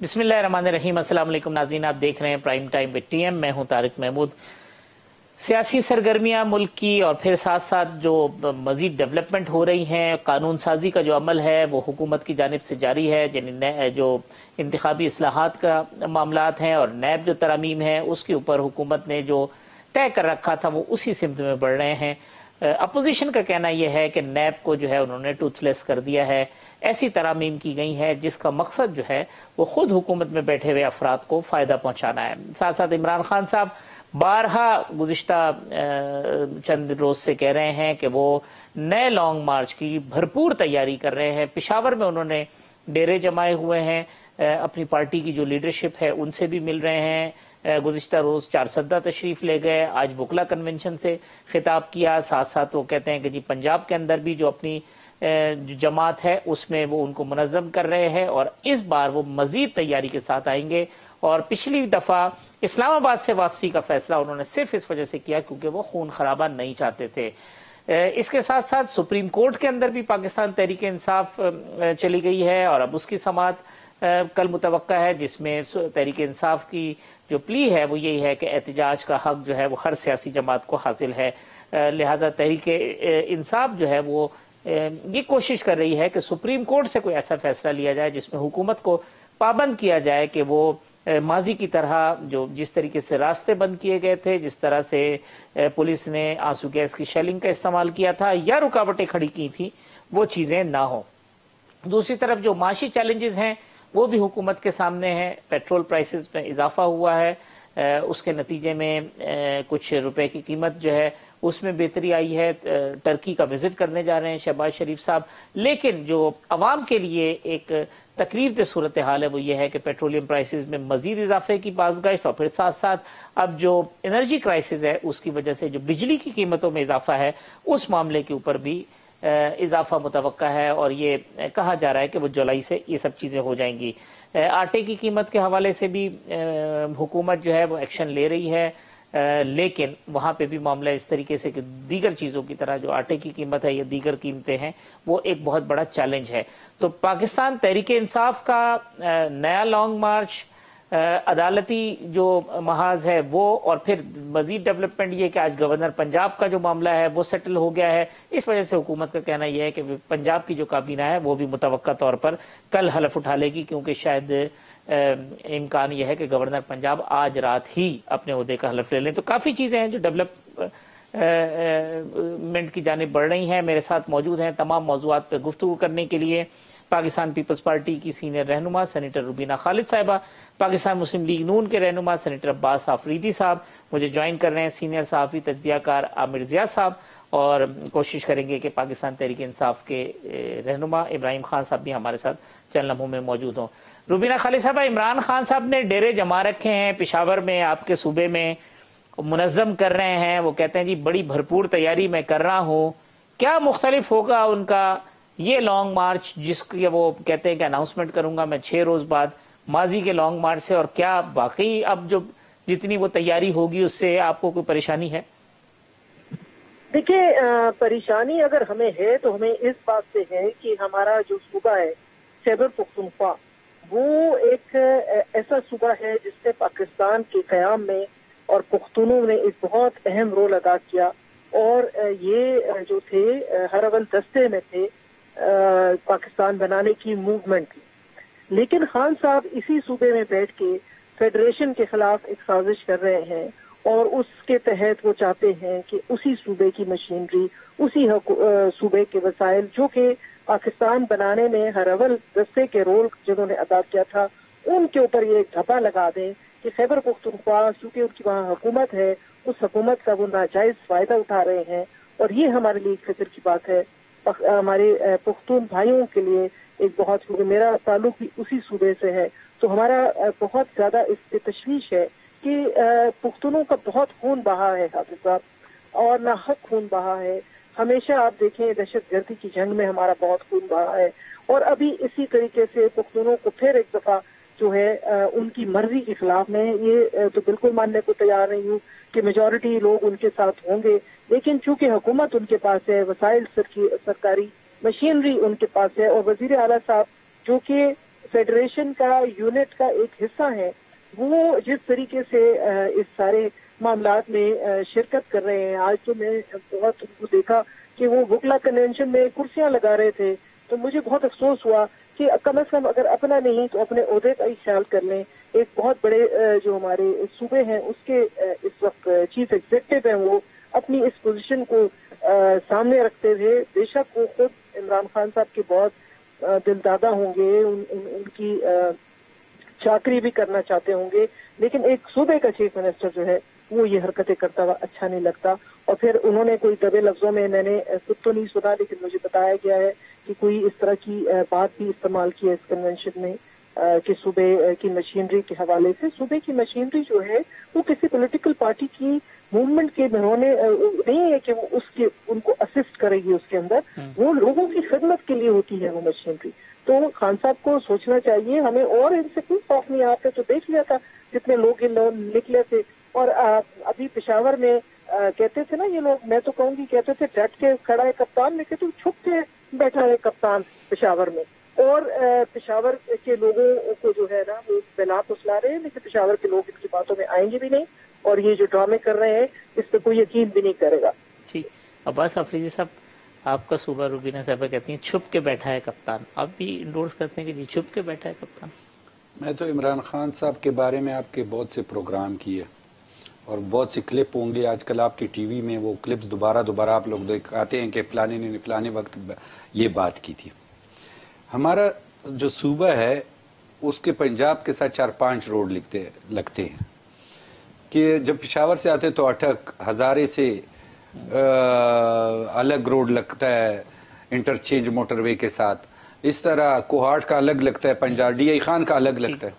बिस्मिल्लाहिर्रहमानिर्रहीम। अस्सलाम वालेकुम नाज़रीन, आप देख रहे हैं प्राइम टाइम विद टीएम। मैं हूं तारिक महमूद। सियासी सरगर्मियां मुल्क की और फिर साथ साथ जो मजीद डेवलपमेंट हो रही हैं, कानून साजी का जो अमल है वो हुकूमत की जानिब से जारी है। जो इंतखाबी इस्लाहात का मामलात हैं और नैब जो तरमीम है उसके ऊपर हुकूमत ने जो तय कर रखा था वो उसी सिमत में बढ़ रहे हैं। अपोजिशन का कहना यह है कि नैब को जो है उन्होंने टूथलेस कर दिया है। ऐसी तरामीम की गई है जिसका मकसद जो है वो खुद हुकूमत में बैठे हुए अफराद को फ़ायदा पहुंचाना है। साथ साथ इमरान खान साहब बारहा गुज़िश्ता चंद रोज से कह रहे हैं कि वो नए लॉन्ग मार्च की भरपूर तैयारी कर रहे हैं। पेशावर में उन्होंने डेरे जमाए हुए हैं, अपनी पार्टी की जो लीडरशिप है उनसे भी मिल रहे हैं। गुज़िश्ता रोज चारसद्दा तशरीफ ले गए, आज बुकला कन्वेंशन से खिताब किया। साथ साथ वो कहते हैं कि जी पंजाब के अंदर भी जो अपनी जो जमात है उसमें वो उनको मुनज़्ज़म कर रहे हैं और इस बार वो मजीद तैयारी के साथ आएंगे। और पिछली दफ़ा इस्लामाबाद से वापसी का फैसला उन्होंने सिर्फ इस वजह से किया क्योंकि वो खून खराबा नहीं चाहते थे। इसके साथ साथ सुप्रीम कोर्ट के अंदर भी पाकिस्तान तहरीक इंसाफ चली गई है और अब उसकी समाअत कल मुतवक्का है, जिसमें तहरीक इंसाफ की जो प्ली है वो यही है कि एहतजाज का हक जो है वो हर सियासी जमात को हासिल है। लिहाजा तहरीक इंसाफ जो है वो ये कोशिश कर रही है कि सुप्रीम कोर्ट से कोई ऐसा फैसला लिया जाए जिसमें हुकूमत को पाबंद किया जाए कि वो माजी की तरह जो जिस तरीके से रास्ते बंद किए गए थे, जिस तरह से पुलिस ने आंसू गैस की शेलिंग का इस्तेमाल किया था या रुकावटें खड़ी की थी, वो चीज़ें ना हो। दूसरी तरफ जो माशी चैलेंजेस हैं वो भी हुकूमत के सामने हैं। पेट्रोल प्राइसेस में इजाफा हुआ है, उसके नतीजे में कुछ रुपए की कीमत जो है उसमें बेहतरी आई है। टर्की का विजिट करने जा रहे हैं शहबाज शरीफ साहब, लेकिन जो अवाम के लिए एक तकलीफ दे सूरत हाल है वो ये है कि पेट्रोलियम प्राइसेस में मजीद इजाफे की बाज़गश्त और फिर साथ साथ अब जो एनर्जी क्राइसिस है उसकी वजह से जो बिजली की कीमतों में इजाफा है उस मामले के ऊपर भी इजाफा मुतवक्का है और ये कहा जा रहा है कि वो जुलाई से ये सब चीज़ें हो जाएंगी। आटे की कीमत के हवाले से भी हुकूमत जो है वो एक्शन ले रही है, लेकिन वहाँ पे भी मामला इस तरीके से कि दीगर चीज़ों की तरह जो आटे की कीमत है या दीगर कीमतें हैं वो एक बहुत बड़ा चैलेंज है। तो पाकिस्तान तहरीक इंसाफ का नया लॉन्ग मार्च, अदालती जो महाज है वो और फिर मजीद डेवलपमेंट ये कि आज गवर्नर पंजाब का जो मामला है वो सेटल हो गया है। इस वजह से हुकूमत का कहना यह है कि पंजाब की जो काबीना है वो भी मुतवक्का तौर पर कल हलफ उठा लेगी, क्योंकि शायद इम्कान यह है कि गवर्नर पंजाब आज रात ही अपने ओहदे का हलफ ले लें। तो काफ़ी चीज़ें हैं जो डेवलपमेंट की जानिब बढ़ रही हैं। मेरे साथ मौजूद हैं तमाम मौज़ूआत पर गुफ्तगू करने के लिए पाकिस्तान पीपल्स पार्टी की सीनियर रहनुमा सेनेटर रुबीना खालिद साहिबा, पाकिस्तान मुस्लिम लीग नून के रहनुमा सेनेटर अब्बास आफरीदी साहब, मुझे ज्वाइन कर रहे हैं सीनियर सहाफ़ी तज्ज़ियाकार आमिर ज़िया साहब, और कोशिश करेंगे कि पाकिस्तान तहरीक इंसाफ के रहनुमा इब्राहिम खान साहब भी हमारे साथ चंद लम्हों में मौजूद हों। रुबीना खालिद साहबा, इमरान खान साहब ने डेरे जमा रखे हैं पेशावर में, आपके सूबे में मुनज़्ज़म कर रहे हैं। वो कहते हैं जी बड़ी भरपूर तैयारी मैं कर रहा हूँ। क्या मुख्तलिफ होगा उनका ये लॉन्ग मार्च जिसकी वो कहते हैं कि अनाउंसमेंट करूंगा मैं 6 रोज बाद, माजी के लॉन्ग मार्च से, और क्या वाकई अब जो जितनी वो तैयारी होगी उससे आपको कोई परेशानी है? देखिए, परेशानी अगर हमें है तो हमें इस बात से है कि हमारा जो सूबा है खैबर पख्तूनख्वा वो एक ऐसा सूबा है जिसने पाकिस्तान के क़याम में और पुख्तूनों ने एक बहुत अहम रोल अदा किया, और ये जो थे हर अव्वल दस्ते में थे पाकिस्तान बनाने की मूवमेंट की। लेकिन खान साहब इसी सूबे में बैठ के फेडरेशन के खिलाफ एक साजिश कर रहे हैं और उसके तहत वो चाहते हैं कि उसी सूबे की मशीनरी, उसी सूबे के वसाइल जो कि पाकिस्तान बनाने में हर अव्वल दस्ते के रोल जिन्होंने अदा किया था उनके ऊपर ये एक धब्बा लगा दें कि खैबर पख्तूनख्वा क्योंकि उनकी वहाँ हुकूमत है, उस हुकूमत का वो नाजायज फायदा उठा रहे हैं। और ये हमारे लिए फिक्र की बात है, हमारे पुख्तून भाइयों के लिए एक बहुत, क्योंकि मेरा ताल्लुक भी उसी सूबे से है, तो हमारा बहुत ज्यादा इससे तशवीश है कि पुख्तूनों का बहुत खून बहा है हाफिज साहब, और नाहक खून बहा है। हमेशा आप देखें दहशतगर्दी की जंग में हमारा बहुत खून बहा है, और अभी इसी तरीके से पुख्तूनों को फिर एक दफा जो है उनकी मर्जी के खिलाफ में, ये तो बिल्कुल मानने को तैयार नहीं हूँ कि मेजॉरिटी लोग उनके साथ होंगे, लेकिन चूंकि हुकूमत उनके पास है, वसाइल सरकारी मशीनरी उनके पास है, और वजीर आला साहब जो कि फेडरेशन का यूनिट का एक हिस्सा हैं, वो जिस तरीके से इस सारे मामलात में शिरकत कर रहे हैं। आज तो मैं बहुत उनको देखा कि वो वकला कन्वेंशन में कुर्सियां लगा रहे थे, तो मुझे बहुत अफसोस हुआ कि कम से कम अगर अपना नहीं तो अपने ओहदे का ही ख्याल कर लें। एक बहुत बड़े जो हमारे सूबे हैं उसके इस वक्त चीफ एग्जीक्यूटिव हैं, वो अपनी इस पोजीशन को सामने रखते हुए बेशक वो खुद इमरान खान साहब के बहुत दिलदादा होंगे, उनकी चाकरी भी करना चाहते होंगे, लेकिन एक सूबे का चीफ मिनिस्टर जो है वो ये हरकतें करता हुआ अच्छा नहीं लगता। और फिर उन्होंने कोई दबे लफ्जों में, मैंने खुद तो नहीं सुना लेकिन मुझे बताया गया है कि कोई इस तरह की बात भी इस्तेमाल की है इस कन्वेंशन में कि सूबे की मशीनरी के हवाले से। सूबे की मशीनरी जो है वो किसी पॉलिटिकल पार्टी की मूवमेंट के होने नहीं है कि वो उसके उनको असिस्ट करेगी उसके अंदर, वो लोगों की खिदमत के लिए होती है वो मशीनरी। तो खान साहब को सोचना चाहिए, हमें और इनसे कोई खौफ नहीं आता। तो देख लिया था कितने लोग निकले थे, और अभी पेशावर में कहते थे ना ये लोग, मैं तो कहूँगी कहते थे डट के खड़ा है कप्तान, लेकिन तो छुप के बैठा है कप्तान पेशावर में। और पेशावर के लोगों को जो है ना वो बेला फुसला रहे हैं, लेकिन पेशावर के लोग इनकी बातों में आएंगे भी नहीं, और ये जो ड्रामे कर रहे हैं इस पर कोई यकीन भी नहीं करेगा। ठीक, अब्बास अफरीदी साहब, आपका सूबा रुबीना साहब कहती हैं छुप के बैठा है कप्तान, आप भी इंडोर्स करते हैं कि जी छुप के बैठा है कप्तान? मैं तो इमरान खान साहब के बारे में आपके बहुत से प्रोग्राम किए और बहुत सी क्लिप होंगे आजकल आपकी टीवी में, वो क्लिप्स दोबारा आप लोग दिखाते हैं कि फलाने ने फलाने वक्त ये बात की थी। हमारा जो सूबा है उसके पंजाब के साथ 4-5 रोड लगते हैं कि जब पेशावर से आते तो अटक हजारे से अलग रोड लगता है इंटरचेंज मोटरवे के साथ, इस तरह कोहाट का अलग लगता है, पंजाब DI खान का अलग लगता है।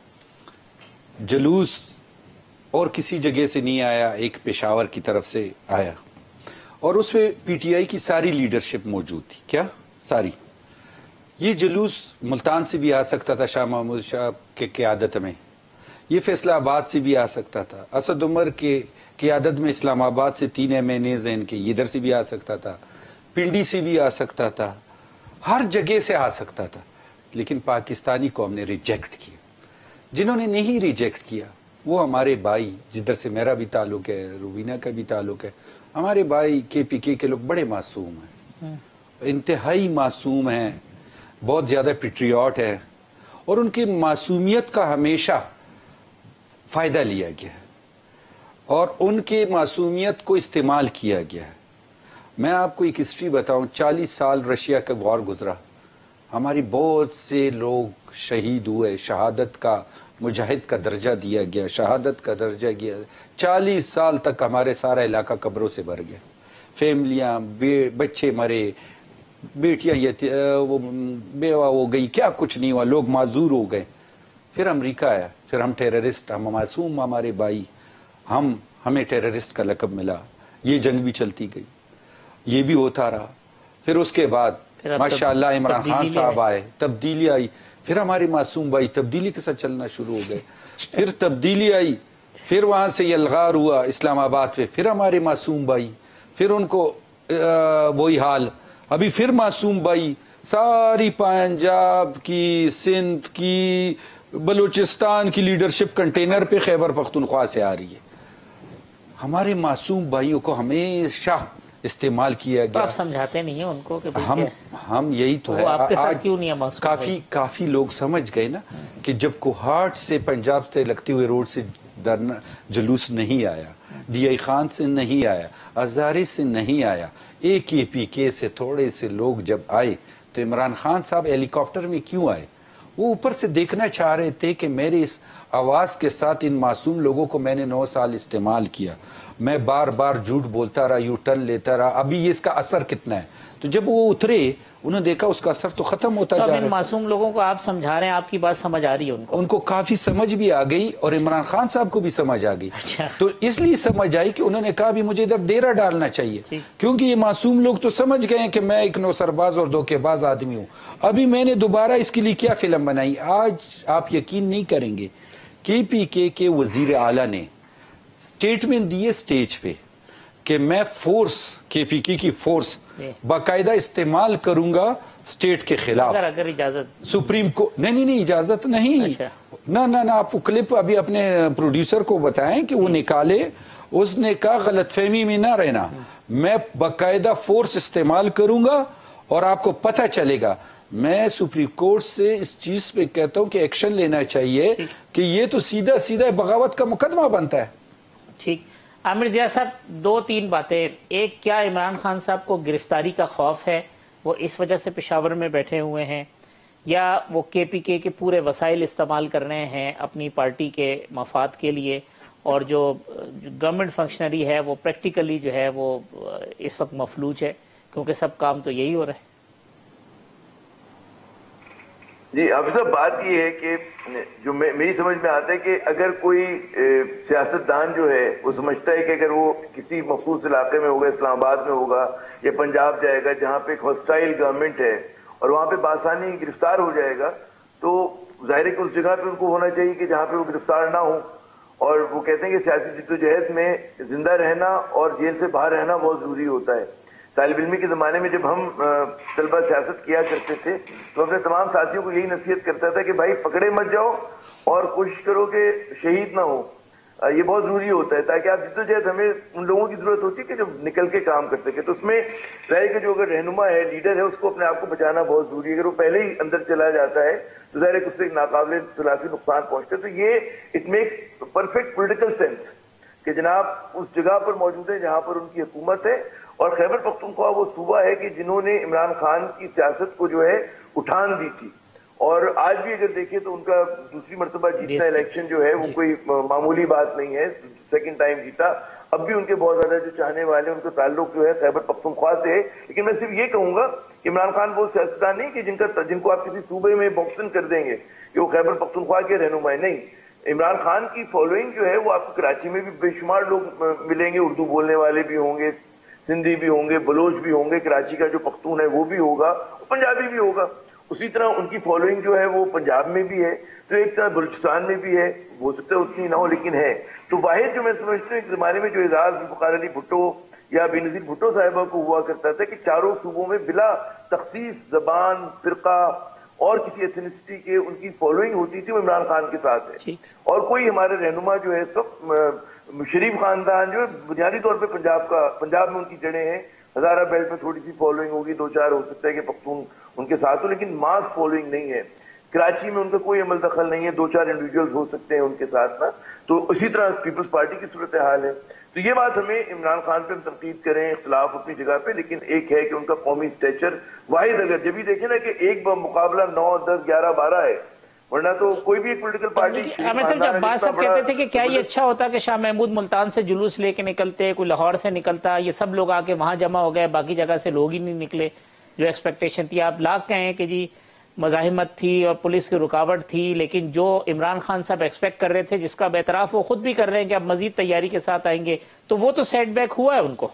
जुलूस और किसी जगह से नहीं आया, एक पेशावर की तरफ से आया, और उसमें PTI की सारी लीडरशिप मौजूद थी। क्या सारी? ये जुलूस मुल्तान से भी आ सकता था शाह महमूद शाह के क़यादत में, ये फैसलाबाद से भी आ सकता था, असद उमर के क़यादत में इस्लामाबाद से 3 MNAs हैं इनके, इधर से भी आ सकता था, पिंडी से भी आ सकता था, हर जगह से आ सकता था। लेकिन पाकिस्तानी कौम ने रिजेक्ट किया। जिन्होंने नहीं रिजेक्ट किया वो हमारे भाई, जिधर से मेरा भी ताल्लुक है, रुबीना का भी ताल्लुक है, हमारे भाई KPK के लोग बड़े मासूम हैं, इंतहाई मासूम हैं, बहुत ज़्यादा पेट्रियाट है, और उनकी मासूमियत का हमेशा फ़ायदा लिया गया है और उनके मासूमियत को इस्तेमाल किया गया है। मैं आपको एक हिस्ट्री बताऊं, 40 साल रशिया का वॉर गुजरा, हमारी बहुत से लोग शहीद हुए, शहादत का मुजाहिद का दर्जा दिया गया, शहादत का दर्जा दिया। 40 साल तक हमारे सारा इलाका कब्रों से भर गया, फैमिलियाँ बच्चे मरे, बेटियाँ वो बेवा हो गई, क्या कुछ नहीं हुआ, लोग माजूर हो गए। फिर अमेरिका आया, फिर हम टेररिस्ट, हम मासूम हमारे भाई, हमें टेररिस्ट का लक़ब मिला, ये जंग भी चलती गई, ये भी होता रहा। फिर उसके बाद माशाअल्लाह इमरान खान साहब आए, तब्दीली आई, फिर हमारे मासूम भाई तब्दीली के साथ चलना शुरू हो गए। फिर तब्दीली आई, फिर वहाँ से यलगार हुआ इस्लामाबाद पे, फिर हमारे मासूम भाई, फिर उनको वही हाल, अभी फिर मासूम भाई, सारी पंजाब की, सिंध की, बलूचिस्तान की लीडरशिप कंटेनर पे खैबर पख्तूनख्वा से आ रही है। हमारे मासूम भाइयों को हमेशा इस्तेमाल किया गया। तो आप समझाते नहीं है उनको कि हम यही तो है, आपके साथ क्यों नहीं है? काफी लोग समझ गए ना कि जब कोहाट से पंजाब से लगते हुए रोड से जुलूस नहीं आया, DI खान से नहीं आया, हजारे से नहीं आया, AKPK से थोड़े से लोग जब आए, तो इमरान खान साहब हेलीकॉप्टर में क्यों आए? वो ऊपर से देखना चाह रहे थे कि मेरे इस आवाज़ के साथ इन मासूम लोगों को मैंने 9 साल इस्तेमाल किया, मैं बार बार झूठ बोलता रहा, यू टर्न लेता रहा, अभी ये इसका असर कितना है? तो जब वो उतरे, उन्होंने देखा उसका असर तो खत्म होता जा रहा है। इन मासूम लोगों को आप समझा रहे हैं, आपकी बात समझ आ रही है उनको काफी समझ भी आ गई, और इमरान खान साहब को भी समझ आ गई। अच्छा। तो इसलिए समझ आई कि उन्होंने कहा भी मुझे इधर डेरा डालना चाहिए, क्योंकि ये मासूम लोग तो समझ गए कि मैं एक नौसरबाज और धोखेबाज आदमी हूँ। अभी मैंने दोबारा इसके लिए क्या फिल्म बनाई, आज आप यकीन नहीं करेंगे, KPK के वजीर आला ने स्टेटमेंट दिए स्टेज पे کہ میں فورس KPK کی فورس باقاعدہ استعمال کروں گا اسٹیٹ کے خلاف. اگر اجازت سپریم کو نہیں اجازت نہیں. نہ آپ وہ کلپ ابھی اپنے پروڈیوسر کو بتائیں کہ وہ نکالے. اس نے کہا غلط فہمی میں نہ رہنا, میں باقاعدہ فورس استعمال کروں گا اور آپ کو پتہ چلے گا. میں سپریم کورٹ سے اس چیز پہ کہتا ہوں کہ ایکشن لینا چاہیے کہ یہ تو سیدھا بغاوت کا مقدمہ بنتا ہے. ٹھیک. عامر ضیاء صاحب, 2-3 باتیں. ایک, کیا عمران خان صاحب کو گرفتاری کا خوف ہے, وہ اس وجہ سے پشاور میں بیٹھے ہوئے ہیں, یا وہ KPK کے پورے وسائل استعمال کر رہے ہیں اپنی پارٹی کے مفاد کے لیے, اور جو گورنمنٹ فنکشنری ہے وہ پریکٹیکلی جو ہے وہ اس وقت مفلوج ہے, کیونکہ سب کام تو یہی ہو رہا ہے؟ جی حافظ صاحب, بات یہ ہے کہ جو میری سمجھ میں آتا ہے کہ اگر کوئی سیاستدان جو ہے وہ سمجھتا ہے کہ اگر وہ کسی مخصوص علاقے میں ہوگا, اسلام آباد میں ہوگا یا پنجاب جائے گا جہاں پہ ایک ہاسٹائل گورنمنٹ ہے اور وہاں پہ بآسانی گرفتار ہو جائے گا, تو ظاہر ہے کہ اس جگہ پہ ان کو ہونا چاہیے کہ جہاں پہ وہ گرفتار نہ ہو. اور وہ کہتے ہیں کہ سیاسی جدوجہد میں زندہ رہنا اور جیل سے باہر رہنا بہت ضروری ہوتا ہے. طالب علمی کے زمانے میں جب ہم طلبہ سیاست کیا کرتے تھے تو اپنے تمام ساتھیوں کو یہی نصیحت کرتا تھا کہ بھائی پکڑے مت جاؤ اور کوشش کرو کہ شہید نہ ہو. یہ بہت ضروری ہوتا ہے تاکہ آپ جدوجہد, ہمیں ان لوگوں کی ضرورت ہوتی ہے کہ جو نکل کے کام کر سکے. تو اس میں ظاہر کہ جو اگر رہنما ہے, لیڈر ہے, اس کو اپنے آپ کو بچانا بہت ضروری ہے. اگر وہ پہلے ہی اندر چلا جاتا ہے تو ظاہر ہے کہ اس سے ناقابل تلافی نقصان پہنچتا ہے. تو یہ it makes perfect political sense کہ جناب اس جگہ پر موجود ہیں جہاں پر ان کی حکومت ہے. اور خیبر پختونخوا وہ صوبہ ہے کہ جنہوں نے عمران خان کی سیاست کو جو ہے اٹھان دی تھی, اور آج بھی اگر دیکھیں تو ان کا دوسری مرتبہ جیتنا الیکشن جو ہے وہ کوئی معمولی بات نہیں ہے. سیکنڈ ٹائم جیتا. اب بھی ان کے بہت زیادہ جو چاہنے والے ان کا تعلق جو ہے خیبر پختونخوا سے ہے. لیکن میں صرف یہ کہوں گا کہ عمران خان وہ سیاستدان نہیں کہ جن کو آپ کسی صوبے میں باکسنگ کر دیں گے کہ وہ خیبر پختونخوا کے رہنمائے نہیں. عمران خان کی فالوئنگ جو ہے وہ آپ کو کراچی میں بھی بے شمار لوگ ملیں گے, اردو بولنے والے بھی ہوں گے, سندھی بھی ہوں گے, بلوچ بھی ہوں گے, کراچی کا جو پختون ہے وہ بھی ہوگا, پنجابی بھی ہوگا. اسی طرح ان کی فالوئنگ جو ہے وہ پنجاب میں بھی ہے, تو ایک طرح بلوچستان میں بھی ہے. ہو سکتا ہے اتنی نہ ہو لیکن ہے. تو واحد جو میں سمجھتا ہوں ایک زمانے میں جو اعزاز ذوالفقار علی بھٹو یا بینظیر بھٹو صاحبہ کو ہوا کرتا تھا کہ چاروں صوبوں میں بلا تخصیص زبان, فرقہ اور کسی ایتھنسٹی کے ان کی فالوئنگ ہوتی تھی, وہ عمران خان کے ساتھ ہے. اور کوئی ہمارے رہنما جو ہے اس وقت شریف خاندان جو ہے بنیادی طور پہ پنجاب میں ان کی جڑیں ہیں. ہزارہ بیلٹ میں تھوڑی سی فالوئنگ ہوگی, 2-4 ہو سکتا ہے کہ پختون ان کے ساتھ ہو, لیکن ماس فالوئنگ نہیں ہے. کراچی میں ان کا کوئی عمل دخل نہیں ہے, 2-4 انڈیویجولز ہو سکتے ہیں ان کے ساتھ نا. تو اسی طرح پیپلز پارٹی کی صورتحال ہے. تو یہ بات ہمیں عمران خان پہ تنقید کریں, اختلاف اپنی جگہ پہ, لیکن ایک ہے کہ ان کا قومی اسٹیچر واحد, اگر جب بھی دیکھیں نا کہ ایک مقابلہ 9, 10, 11, 12 ہے, ورنہ تو کوئی بھی ایک پولیٹیکل پارٹی. جب عباس صاحب کہتے تھے کہ کیا یہ اچھا ہوتا کہ شاہ محمود ملتان سے جلوس لے کے نکلتے, کوئی لاہور سے نکلتا, یہ سب لوگ آ کے وہاں جمع ہو گئے, باقی جگہ سے لوگ ہی نہیں نکلے, جو ایکسپیکٹیشن تھی. آپ لاکھ کہیں کہ جی مزاحمت تھی اور پولیس کی رکاوٹ تھی, لیکن جو عمران خان صاحب ایکسپیکٹ کر رہے تھے, جس کا اعتراف وہ خود بھی کر رہے ہیں کہ اب مزید تیاری کے ساتھ آئیں گے, تو وہ تو سیٹ بیک ہوا ہے ان کو.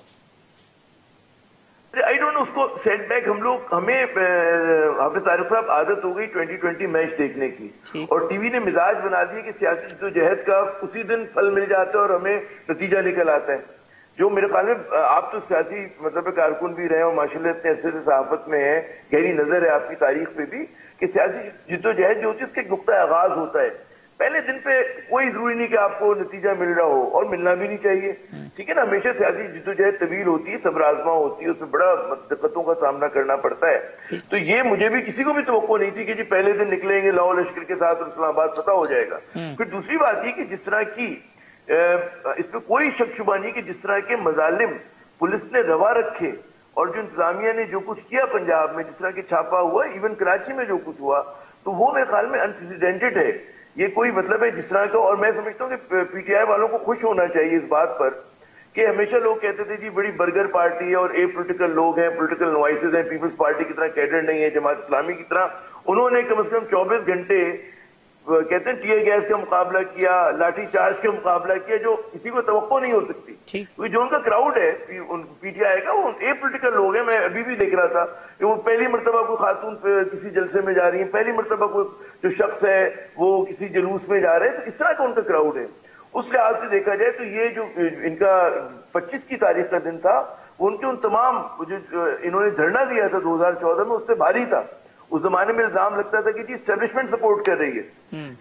آئی ڈونٹ نو اس کو سیٹ بیک. ہمیں حافظ طارق صاحب عادت ہو گئی 2020 میچ دیکھنے کی, اور ٹی وی نے مزاج بنا دیا کہ سیاسی جدوجہد کا اسی دن پھل مل جاتا ہے اور ہمیں نتیجہ نکل آتا ہے. جو میرے خیال میں آپ تو سیاسی مطلب کارکن بھی رہے اور ماشاءاللہ اتنے عرصے سے صحافت میں ہیں, گہری نظر ہے آپ کی تاریخ پہ بھی, کہ سیاسی جدوجہد جو ہوتی ہے اس کا ایک نقطہ آغاز ہوتا ہے. پہلے دن پہ کوئی ضروری نہیں کہ آپ کو نتیجہ مل رہا ہو, اور ملنا بھی نہیں چاہیے, ٹھیک ہے نا. ہمیشہ سیاسی جدوجہد طویل ہوتی ہے, صبر آزما ہوتی ہے, اس میں بڑا دقتوں کا سامنا کرنا پڑتا ہے. تو یہ مجھے بھی کسی کو بھی توقع نہیں تھی کہ جی پہلے دن نکلیں گے لاہور لشکر کے ساتھ اور اسلام آباد فتح ہو جائے گا. پھر دوسری بات یہ کہ جس طرح کی اس پہ کوئی شک شبہ نہیں کہ جس طرح کے مظالم پولیس نے روا رکھے, اور جو انتظامیہ نے جو کچھ کیا پنجاب میں, جس طرح کے چھاپا ہوا, ایون کراچی میں جو کچھ ہوا, تو وہ میرے خیال میں انپریسیڈنٹڈ ہے. یہ کوئی مطلب ہے جس طرح کا. اور میں سمجھتا ہوں کہ پی ٹی آئی والوں کو خوش ہونا چاہیے اس بات پر کہ ہمیشہ لوگ کہتے تھے جی بڑی برگر پارٹی ہے اور اے پولیٹیکل لوگ ہیں, پولیٹیکل نوائسز ہیں, پیپلز پارٹی کی طرح کیڈر نہیں ہے, جماعت اسلامی کی طرح. انہوں نے کم از کم 24 گھنٹے کہتے ہیں ٹیئر گیس کا مقابلہ کیا, لاٹھی چارج کا مقابلہ کیا, جو کسی کو توقع نہیں ہو سکتی. جو ان کا کراؤڈ ہے پی ٹی آئی کا, وہ اے پولیٹیکل لوگ ہیں. میں ابھی بھی دیکھ رہا تھا کہ وہ پہلی مرتبہ کوئی خاتون کسی جلسے میں جا رہی ہیں, پہلی مرتبہ کوئی جو شخص ہے وہ کسی جلوس میں جا رہے ہیں, تو اس طرح کا ان کا کراؤڈ ہے. उस लिहाज से देखा जाए तो ये जो इनका 25 की तारीख का दिन था, उनके उन तमाम जो इन्होंने धरना दिया था 2014 में, उससे भारी था। उस जमाने में इल्जाम लगता था कि जी एस्टेब्लिशमेंट सपोर्ट कर रही है।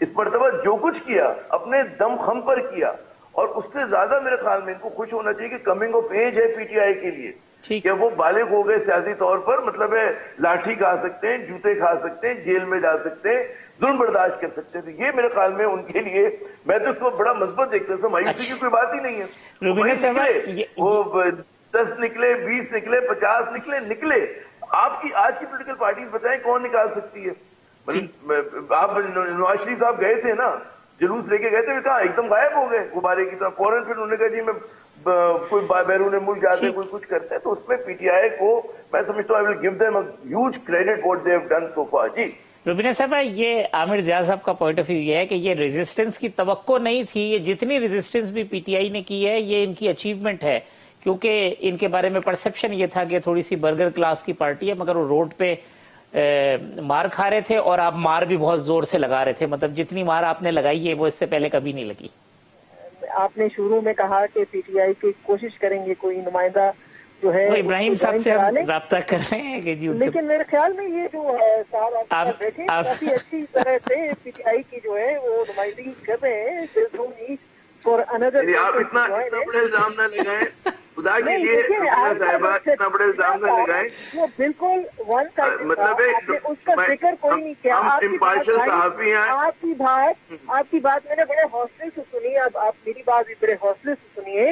इस मरतबा जो कुछ किया अपने दम खम पर किया, और उससे ज्यादा मेरे ख्याल में इनको खुश होना चाहिए कि कमिंग ऑफ एज है पीटीआई के लिए, कि वो बालिग हो गए सियासी तौर पर, मतलब है लाठी खा सकते हैं, जूते खा सकते हैं, जेल में जा सकते हैं, जुल्म बर्दाश्त कर सकते हैं। तो ये मेरे ख्याल में उनके लिए, मैं तो इसको बड़ा मजबूत देखता हूँ, मायूसी की कोई बात ही नहीं है। वो 10 निकले, 20 निकले, 50 निकले। आपकी आज की पोलिटिकल पार्टी बताएं कौन निकाल सकती है? आप नवाज शरीफ साहब गए थे ना, जुलूस लेके गए थे, कहा एकदम गायब हो गए गुब्बारे की तरह। फौरन फिर उन्होंने कहा जी मैं कोई बैरून मुल्क जाते हैं, कोई कुछ करते हैं। तो उसमें पीटीआई को मैं समझता हूँ I will give them a huge credit what they have done so far. जी रुबीना साहब, ये आमिर जिया साहब का पॉइंट ऑफ व्यू ये है कि ये रेजिस्टेंस की तवक्को नहीं थी, ये जितनी रेजिस्टेंस भी पीटीआई ने की है ये इनकी अचीवमेंट है, क्योंकि इनके बारे में परसेप्शन ये था कि थोड़ी सी बर्गर क्लास की पार्टी है, मगर वो रोड पे मार खा रहे थे, और आप मार भी बहुत जोर से लगा रहे थे। मतलब जितनी मार आपने लगाई है वो इससे पहले कभी नहीं लगी। आपने शुरू में कहा कि पीटीआई की कोशिश करेंगे कोई नुमाइंदा जो है इब्राहिम साहब से हम राब्ता कर रहे हैं कि जी, लेकिन मेरे ख्याल में ये जो साहब आप बैठे काफी अच्छी तरह से पीटीआई की जो है वो नुमाइंदगी कर रहे हैं। फॉर अनदर आप इतना बड़े इल्जाम न लगाएं, खुदा के लिए साहिबा, इतना बड़े इल्जाम न लगाएं। वो बिल्कुल वन साइड, मतलब उसका जिक्र कोई नहीं किया। हम इम्पार्शियल सहाफी हैं। आपकी बात मैंने बड़े हौसले से सुनी, अब आप मेरी बात भी बड़े हौसले से सुनिए।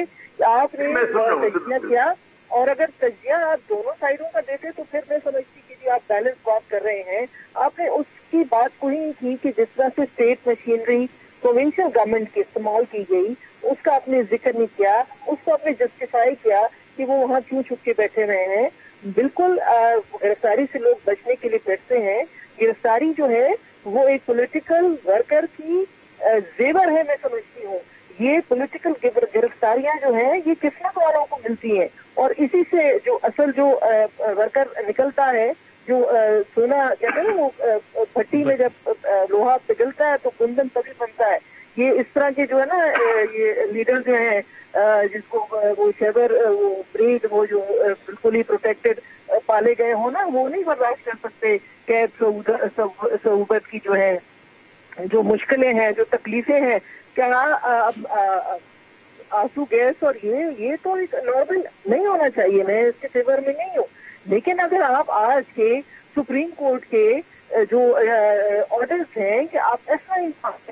आपने तजिया किया, और अगर तजिया आप दोनों साइडों का देते तो फिर मैं समझती कि आप बैलेंस बात कर रहे हैं। आपने उसकी बात को ही नहीं की कि जिस तरह से स्टेट मशीनरी प्रोविंशियल गवर्नमेंट की इस्तेमाल की गई, उसका आपने जिक्र नहीं किया, उसको आपने जस्टिफाई किया कि वो वहाँ क्यों छुप के बैठे रहे हैं। बिल्कुल गिरफ्तारी से लोग बचने के लिए बैठते हैं। गिरफ्तारी जो है वो एक पॉलिटिकल वर्कर की जेवर है, मैं समझती हूँ। ये पॉलिटिकल गिरफ्तारियां जो हैं ये किस्मत वालों को मिलती हैं, और इसी से जो असल जो वर्कर निकलता है, जो सोना कहते हैं ना, वो भट्टी में जब लोहा पिघलता है तो कुंदन तभी बनता है। ये इस तरह के जो है ना ये लीडर जो हैं जिसको वो शैबर वो ब्रीड वो जो बिल्कुल ही प्रोटेक्टेड पाले गए हो ना, वो नहीं बर्दाश्त कर सकते कैद सहूबत की जो है, जो मुश्किलें हैं, जो तकलीफें हैं। क्या आंसू गैस और ये तो एक नॉर्मल नहीं होना चाहिए, मैं इसके फेवर में नहीं हूँ। लेकिन अगर आप आज के सुप्रीम कोर्ट के जो ऑर्डर्स हैं कि आप ऐसा ही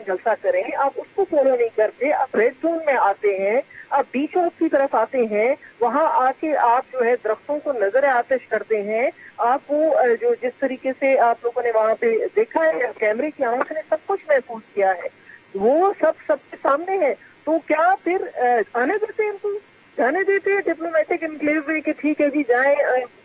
जलसा करें, आप उसको फॉलो नहीं करते, आप रेड जोन में आते हैं, आप बीच रोड की तरफ आते हैं, वहां आके आप जो है दरख्तों को नजर आतिश करते हैं। आप वो जो जिस तरीके से आप लोगों ने वहां पे देखा है, कैमरे की आंख ने सब कुछ महसूस किया है, वो सबके सामने है। तो क्या फिर आने देते हैं इनको, जाने देते हैं डिप्लोमेटिक इनक्लेव में कि ठीक है जी जाए,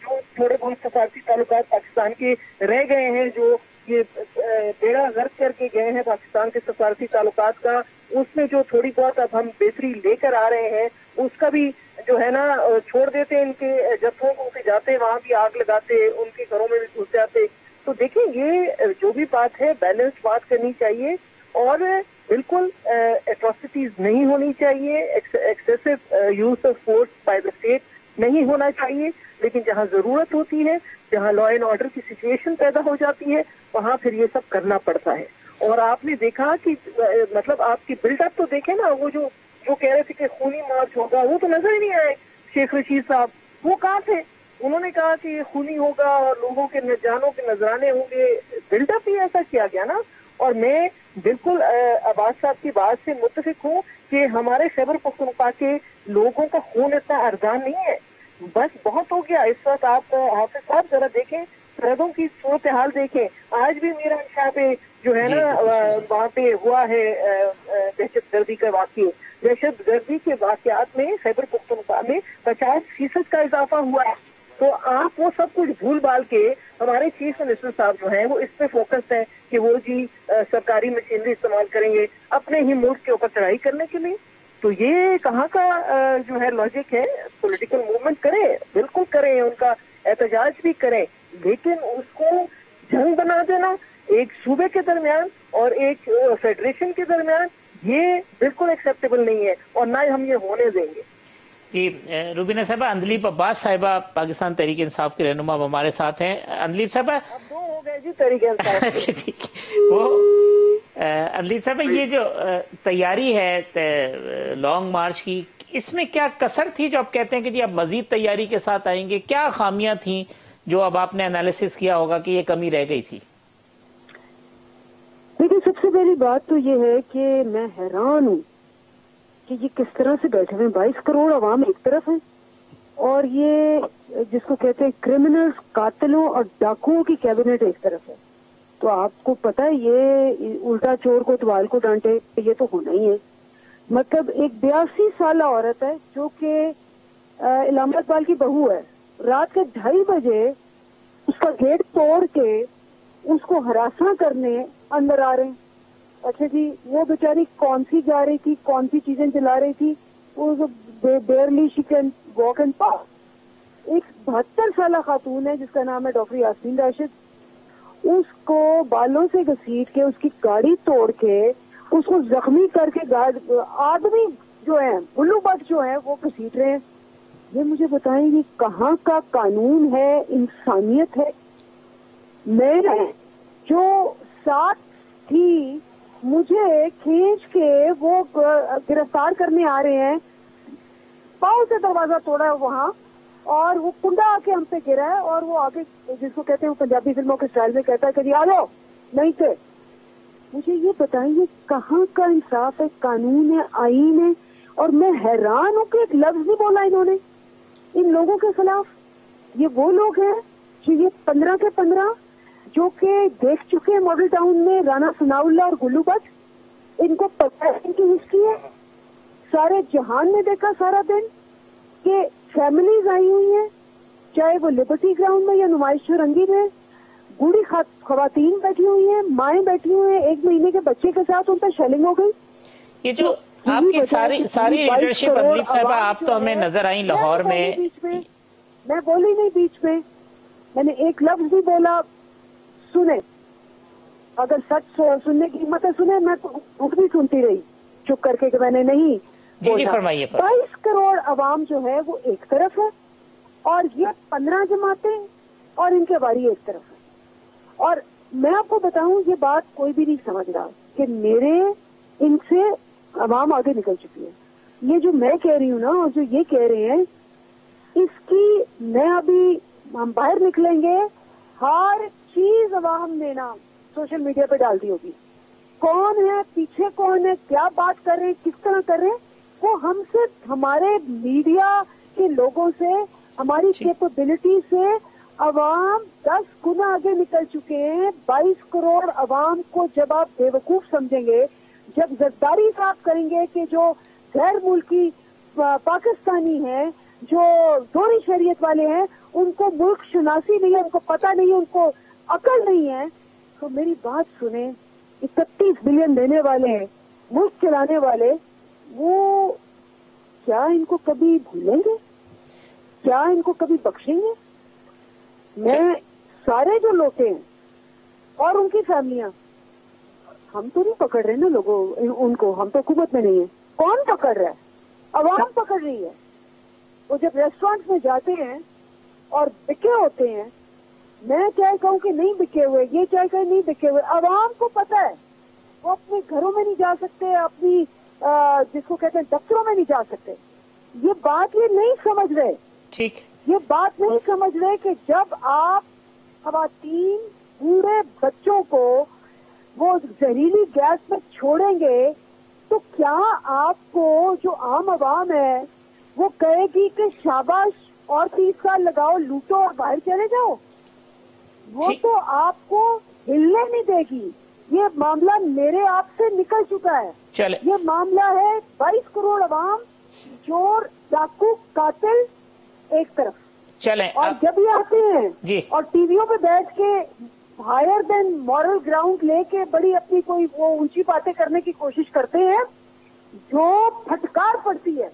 जो थोड़े बहुत सफारती ताल्लुकात पाकिस्तान के रह गए हैं, जो ये बेड़ा गर्क करके गए हैं पाकिस्तान के सफारती ताल्लुकात का, उसमें जो थोड़ी बहुत अब हम बेहतरी लेकर आ रहे हैं, उसका भी जो है ना छोड़ देते हैं। इनके जत्थों को जाते वहां भी आग लगाते, उनके घरों में भी घुस जाते। तो देखिए ये जो भी बात है बैलेंस बात करनी चाहिए, और बिल्कुल एट्रोसिटीज नहीं होनी चाहिए, excessive use of force by the state नहीं होना चाहिए। लेकिन जहां जरूरत होती है, जहां लॉ एंड ऑर्डर की सिचुएशन पैदा हो जाती है, वहां फिर ये सब करना पड़ता है। और आपने देखा कि मतलब आपकी बिल्डअप तो देखे ना, वो जो कह रहे थे कि खूनी मार्च होगा, वो तो नजर ही नहीं आए। शेख रशीद साहब वो कहाँ थे? उन्होंने कहा कि ये खूनी होगा और लोगों के जानों के नजराने होंगे, बिल्डअप ही ऐसा किया गया ना। और मैं बिल्कुल अब्बास साहब की बात से मुत्तफिक हूँ कि हमारे खैबर पख्तूनख्वा के लोगों का खून इतना अर्जान नहीं है, बस बहुत हो गया। इस वक्त आप हाफिज साहब जरा देखें, सरहदों की सूरत हाल देखें। आज भी मीरा शाह पे जो है ना वहाँ पे हुआ है दहशत गर्दी का वाक़या, दहशत गर्दी के वाक़यात में खैबर पख्तूनख्वा में 50% का इजाफा हुआ है। तो आप वो सब कुछ भूल भाल के, हमारे चीफ मिनिस्टर साहब जो हैं वो इस पे फोकस है कि वो जी सरकारी मशीनरी इस्तेमाल करेंगे अपने ही मुल्क के ऊपर चढ़ाई करने के लिए। तो ये कहाँ का जो है लॉजिक है? पॉलिटिकल मूवमेंट करें, बिल्कुल करें, उनका एहतजाज भी करें, लेकिन उसको जंग बना देना एक सूबे के दरमियान और एक फेडरेशन के दरमियान, ये बिल्कुल एक्सेप्टेबल नहीं है और ना ही हम ये होने देंगे। जी रुबीना साहबा, अंदलीब अब्बास साहिबा पाकिस्तान तहरीक इंसाफ के रहनुमा हमारे साथ हैं। अंदलीब साहबा, अब 2 हो गए जी तहरीक इंसाफ। अच्छा ठीक है। वो अंदलीब साहबा, ये जो तैयारी है लॉन्ग मार्च की, इसमें क्या कसर थी जो आप कहते हैं कि जी अब मजीद तैयारी के साथ आएंगे? क्या खामियां थी जो अब आपने एनालिसिस किया होगा कि ये कमी रह गई थी? देखिए, सबसे पहली बात तो ये है कि मैं हैरान हूँ कि ये किस तरह से बैठे हुए 22 करोड़ अवाम एक तरफ है और ये जिसको कहते हैं क्रिमिनल्स, कातिलों और डाकुओं की कैबिनेट एक तरफ है। तो आपको पता है ये उल्टा चोर को इतवाल को डांटे, ये तो होना ही है। मतलब एक 82 साल औरत है जो कि इलाहाबाद इकबाल की बहू है, रात के 2:30 बजे उसका गेट तोड़ के उसको हरासा करने अंदर आ रहे हैं। अच्छा जी, वो बेचारी कौन सी जा रही थी, कौन सी चीजें चला रही थी, वो barely she can walk and pass. एक 72 साल खातून है जिसका नाम है डॉक्टर यासीन राशिद, उसको बालों से घसीट के उसकी गाड़ी तोड़ के उसको जख्मी करके आदमी जो है, बुल्लू भट्ट जो है, वो घसीट रहे हैं। ये मुझे बताएं ये कहाँ का कानून है, इंसानियत है? मैं जो साथ थी मुझे खींच के वो गिरफ्तार करने आ रहे हैं, पाँव से दरवाजा तोड़ा है वहाँ और वो कुंडा आके हम पे गिरा है और वो आगे जिसको कहते हैं पंजाबी फिल्मों के स्टाइल में कहता है कि आ जाओ, नहीं थे। मुझे ये बताइए कहाँ का इंसाफ है, कानून है, आईन है? और मैं हैरान हूँ कि एक लफ्ज नहीं बोला इन्होंने इन लोगों के खिलाफ। ये वो लोग हैं जो ये 15 के 15 जो कि देख चुके हैं मॉडल टाउन में राना सनाउल्लाह और गुल्लू भट्ट, इनको पता है इनकी हिस्ट्री है, सारे जहान में देखा सारा दिन कि फैमिलीज आई हुई हैं, चाहे वो लिबर्टी ग्राउंड में या नुमाइश रंगी में, बूढ़ी खवातीन बैठी हुई हैं, माएँ बैठी हुई हैं 1 महीने के बच्चे के साथ, उन पर शेलिंग हो गई। ये जो आपकी सारी लीडरशिप अंदलीब साहबा, आप तो हमें नजर आई लाहौर में। मैं बोली नहीं बीच में, मैंने एक लफ्ज भी बोला। सुने, अगर सच सुनने की हिम्मत है सुने, मैं तो उठ भी सुनती रही चुप करके कि मैंने नहीं बोला। फरमाइए। 22 करोड़ अवाम जो है वो एक तरफ है और ये 15 जमातें और इनके बारी एक तरफ है। और मैं आपको बताऊं, ये बात कोई भी नहीं समझ रहा कि मेरे इनसे अवाम आगे निकल चुकी है। ये जो मैं कह रही हूँ ना और जो ये कह रहे हैं, इसकी मैं अभी हम बाहर निकलेंगे, हर चीज अवाम ने ना सोशल मीडिया पे डाल दी होगी। कौन है पीछे, कौन है, क्या बात कर रहे हैं, किस तरह कर रहे हैं, वो हमसे, हमारे मीडिया के लोगों से, हमारी कैपेबिलिटी से अवाम 10 गुना आगे निकल चुके हैं। 22 करोड़ अवाम को जब आप बेवकूफ समझेंगे, जब गद्दारी साफ करेंगे कि जो गैर मुल्की पाकिस्तानी हैं, जो दोहरी शरीयत वाले हैं, उनको मुल्क शनासी नहीं है, उनको पता नहीं है, उनको अकल नहीं है, तो मेरी बात सुने, 31 बिलियन देने वाले हैं, मुल्क चलाने वाले, वो क्या इनको कभी भूलेंगे? क्या इनको कभी बख्शेंगे? मैं सारे जो लोटे हैं और उनकी फैमिलियां, हम तो नहीं पकड़ रहे ना लोगों उनको, हम तो हुकूमत में नहीं है। कौन पकड़ रहा है? अवाम पकड़ रही है। वो जब रेस्टोरेंट में जाते हैं और बिके होते हैं, मैं चाहे कहूँ कि नहीं बिके हुए, ये चाहे कहे नहीं बिके हुए, अवाम को पता है, वो अपने घरों में नहीं जा सकते, अपनी जिसको कहते हैं दफ्तरों में नहीं जा सकते। ये बात ये नहीं समझ रहे, ठीक, ये बात नहीं समझ रहे कि जब आप खवातीन, बूढ़े बच्चों को वो जहरीली गैस में छोड़ेंगे तो क्या आपको जो आम आवाम है वो कहेगी कि शाबाश और 30 साल लगाओ, लूटो और बाहर चले जाओ? वो तो आपको हिलने नहीं देगी। ये मामला मेरे आप से निकल चुका है। चले, ये मामला है 22 करोड़ अवाम, चोर, डाकू, कातिल एक तरफ। चले, और जब ये आते हैं जी, और टीवियों पे बैठ के हायर देन मॉरल ग्राउंड लेके बड़ी अपनी कोई वो ऊंची बातें करने की कोशिश करते हैं, जो फटकार पड़ती है।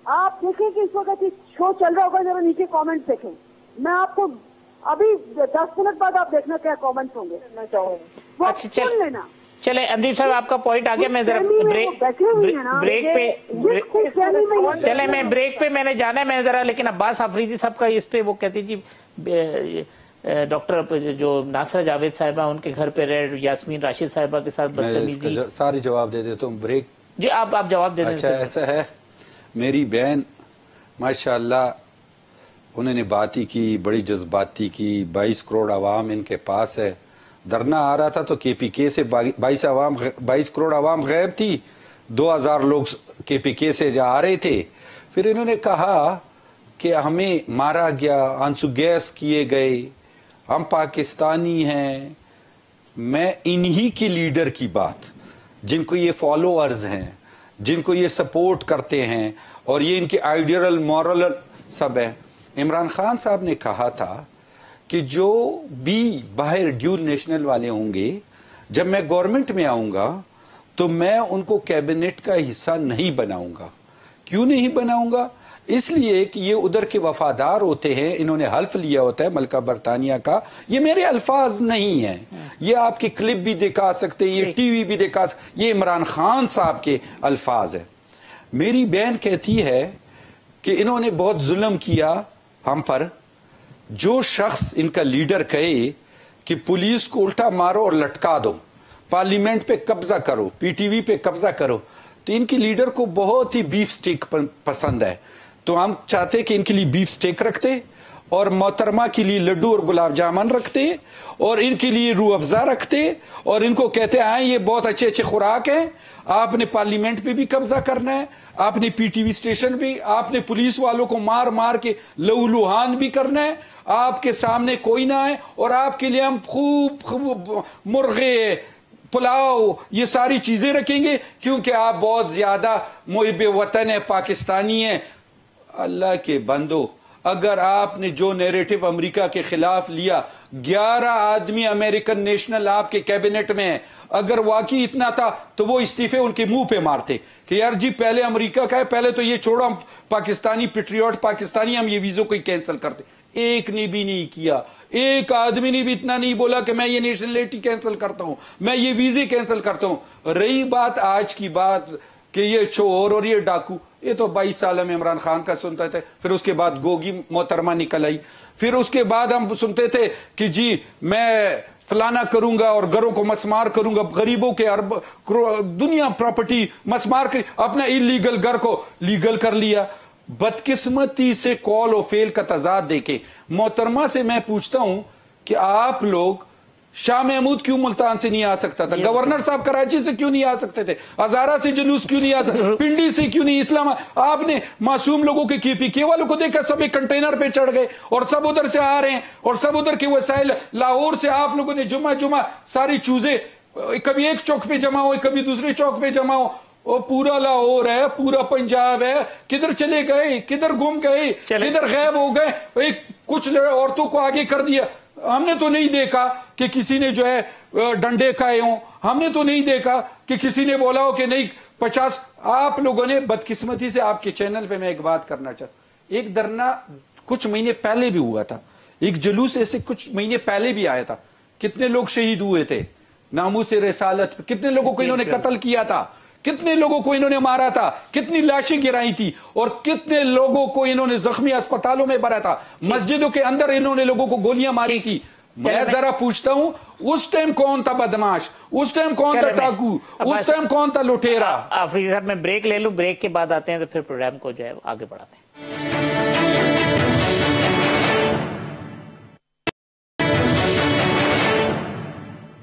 आप देखें कि इस वक्त शो चल रहा होगा, जरा नीचे कमेंट देखें। मैं आपको अभी 10 मिनट बाद आप देखना क्या कमेंट्स होंगे, मैं चाहूंगा वो आप सुन लेना। चले अंदीप साहब, आपका पॉइंट आ गया। मैं जरा ब्रेक पे चले, मैं ब्रेक पे मैंने जाना है, मैं जरा, लेकिन अब्बास आफरीदी साहब का इस पे वो कहती जी डॉक्टर जो नासरा जावेद साहिबा उनके घर पे रहे, यास्मीन राशिद साहिबा के साथ बदतमीजी, सारी जवाब दे देता हूँ। ब्रेक जी आप जवाब दे दें। अच्छा ऐसा है, मेरी बहन माशाल्लाह उन्होंने बात ही की, बड़ी जज्बाती की। 22 करोड़ आवाम इनके पास है। धरना आ रहा था तो केपीके से 22 करोड़ आवाम गायब थी, 2000 लोग केपीके से आ रहे थे। फिर इन्होंने कहा कि हमें मारा गया, आंसू गैस किए गए, हम पाकिस्तानी हैं। मैं इन्हीं की लीडर की बात, जिनको ये फॉलोअर्स हैं, जिनको ये सपोर्ट करते हैं और ये इनके आइडियल मॉरल सब है। इमरान खान साहब ने कहा था कि जो भी बाहर ड्यूल नेशनल वाले होंगे, जब मैं गवर्नमेंट में आऊंगा तो मैं उनको कैबिनेट का हिस्सा नहीं बनाऊंगा। क्यों नहीं बनाऊंगा? इसलिए कि ये उधर के वफादार होते हैं, इन्होंने हल्फ लिया होता है मलका बरतानिया का। ये मेरे अल्फाज नहीं है, ये आपकी क्लिप भी दिखा सकते हैं, ये टीवी भी दिखा सकते, ये इमरान खान साहब के अल्फाज है। मेरी बहन कहती है कि इन्होंने बहुत जुल्म किया हम पर। जो शख्स इनका लीडर कहे कि पुलिस को उल्टा मारो और लटका दो, पार्लियामेंट पे कब्जा करो, पीटीवी पे कब्जा करो, तो इनके लीडर को बहुत ही बीफ स्टेक पसंद है। तो हम चाहते कि इनके लिए बीफ स्टेक रखते और मोहतरमा के लिए लड्डू और गुलाब जामुन रखते और इनके लिए रूह अफ़ज़ा रखते और इनको कहते आए ये बहुत अच्छे अच्छे खुराक हैं, आपने पार्लियामेंट पे भी कब्जा करना है, आपने पीटीवी स्टेशन भी, आपने पुलिस वालों को मार मार के लहूलुहान भी करना है, आपके सामने कोई ना है और आपके लिए हम खूब मुर्गे पुलाव ये सारी चीजें रखेंगे क्योंकि आप बहुत ज्यादा मुहिब वतन है, पाकिस्तानी है। अल्लाह के बंदो, अगर आपने जो नैरेटिव अमेरिका के खिलाफ लिया, 11 आदमी अमेरिकन नेशनल आपके कैबिनेट में है, अगर वाकई इतना था तो वो इस्तीफे उनके मुंह पे मारते कि यार जी पहले अमेरिका का है, पहले तो ये छोड़ो, हम पाकिस्तानी पेट्रियट पाकिस्तानी, हम ये वीजों को ही कैंसिल करते। एक ने भी नहीं किया, एक आदमी ने भी इतना नहीं बोला कि मैं ये नेशनलिटी कैंसिल करता हूं, मैं ये वीजे कैंसिल करता हूं। रही बात आज की बात कि ये चोर और ये डाकू, ये तो 22 साल में इमरान खान का सुनते थे, फिर उसके बाद गोगी मोहतरमा निकल आई, फिर उसके बाद हम सुनते थे कि जी मैं फलाना करूंगा और घरों को मसमार करूंगा, गरीबों के अरब दुनिया प्रॉपर्टी मसमार कर, अपना इलीगल घर को लीगल कर लिया। बदकिस्मती से कॉल और फेल का तजाद देके मोहतरमा से मैं पूछता हूं कि आप लोग, शाह महमूद क्यों मुल्तान से नहीं आ सकता था? गवर्नर साहब कराची से क्यों नहीं आ सकते थे? हजारा से जुलूस क्यों नहीं आ सकते? पिंडी से क्यों नहीं? इस्लाम आपने मासूम लोगों के केपीके वालों को देखा, सब एक कंटेनर पे चढ़ गए और सब उधर से आ रहे हैं और सब उधर के वसाइल। लाहौर से आप लोगों ने जुमा सारी चूजे कभी एक चौक पे जमा हो, कभी दूसरे चौक पे जमा हो, और पूरा लाहौर है, पूरा पंजाब है, किधर चले गए, किधर गुम गए, किधर गायब हो गए? एक कुछ औरतों को आगे कर दिया। हमने तो नहीं देखा कि किसी ने जो है डंडे खाए हों, हमने तो नहीं देखा कि किसी ने बोला हो कि नहीं 50। आप लोगों ने बदकिस्मती से, आपके चैनल पे मैं एक बात करना चाहता, एक धरना कुछ महीने पहले भी हुआ था, एक जुलूस ऐसे कुछ महीने पहले भी आया था। कितने लोग शहीद हुए थे नामूस रिसालत पे, कितने लोगों को इन्होंने कत्ल किया था, कितने लोगों को इन्होंने मारा था, कितनी लाशें गिराई थी और कितने लोगों को इन्होंने जख्मी अस्पतालों में भरा था, मस्जिदों के अंदर इन्होंने लोगों को गोलियां मारी थी। मैं जरा पूछता हूं, उस टाइम कौन था बदमाश, उस टाइम कौन था डाकू, उस टाइम कौन था लुटेरा? आफरीदी साहब मैं ब्रेक ले लूं, ब्रेक के बाद आते हैं तो फिर प्रोग्राम को जो है आगे बढ़ाते हैं।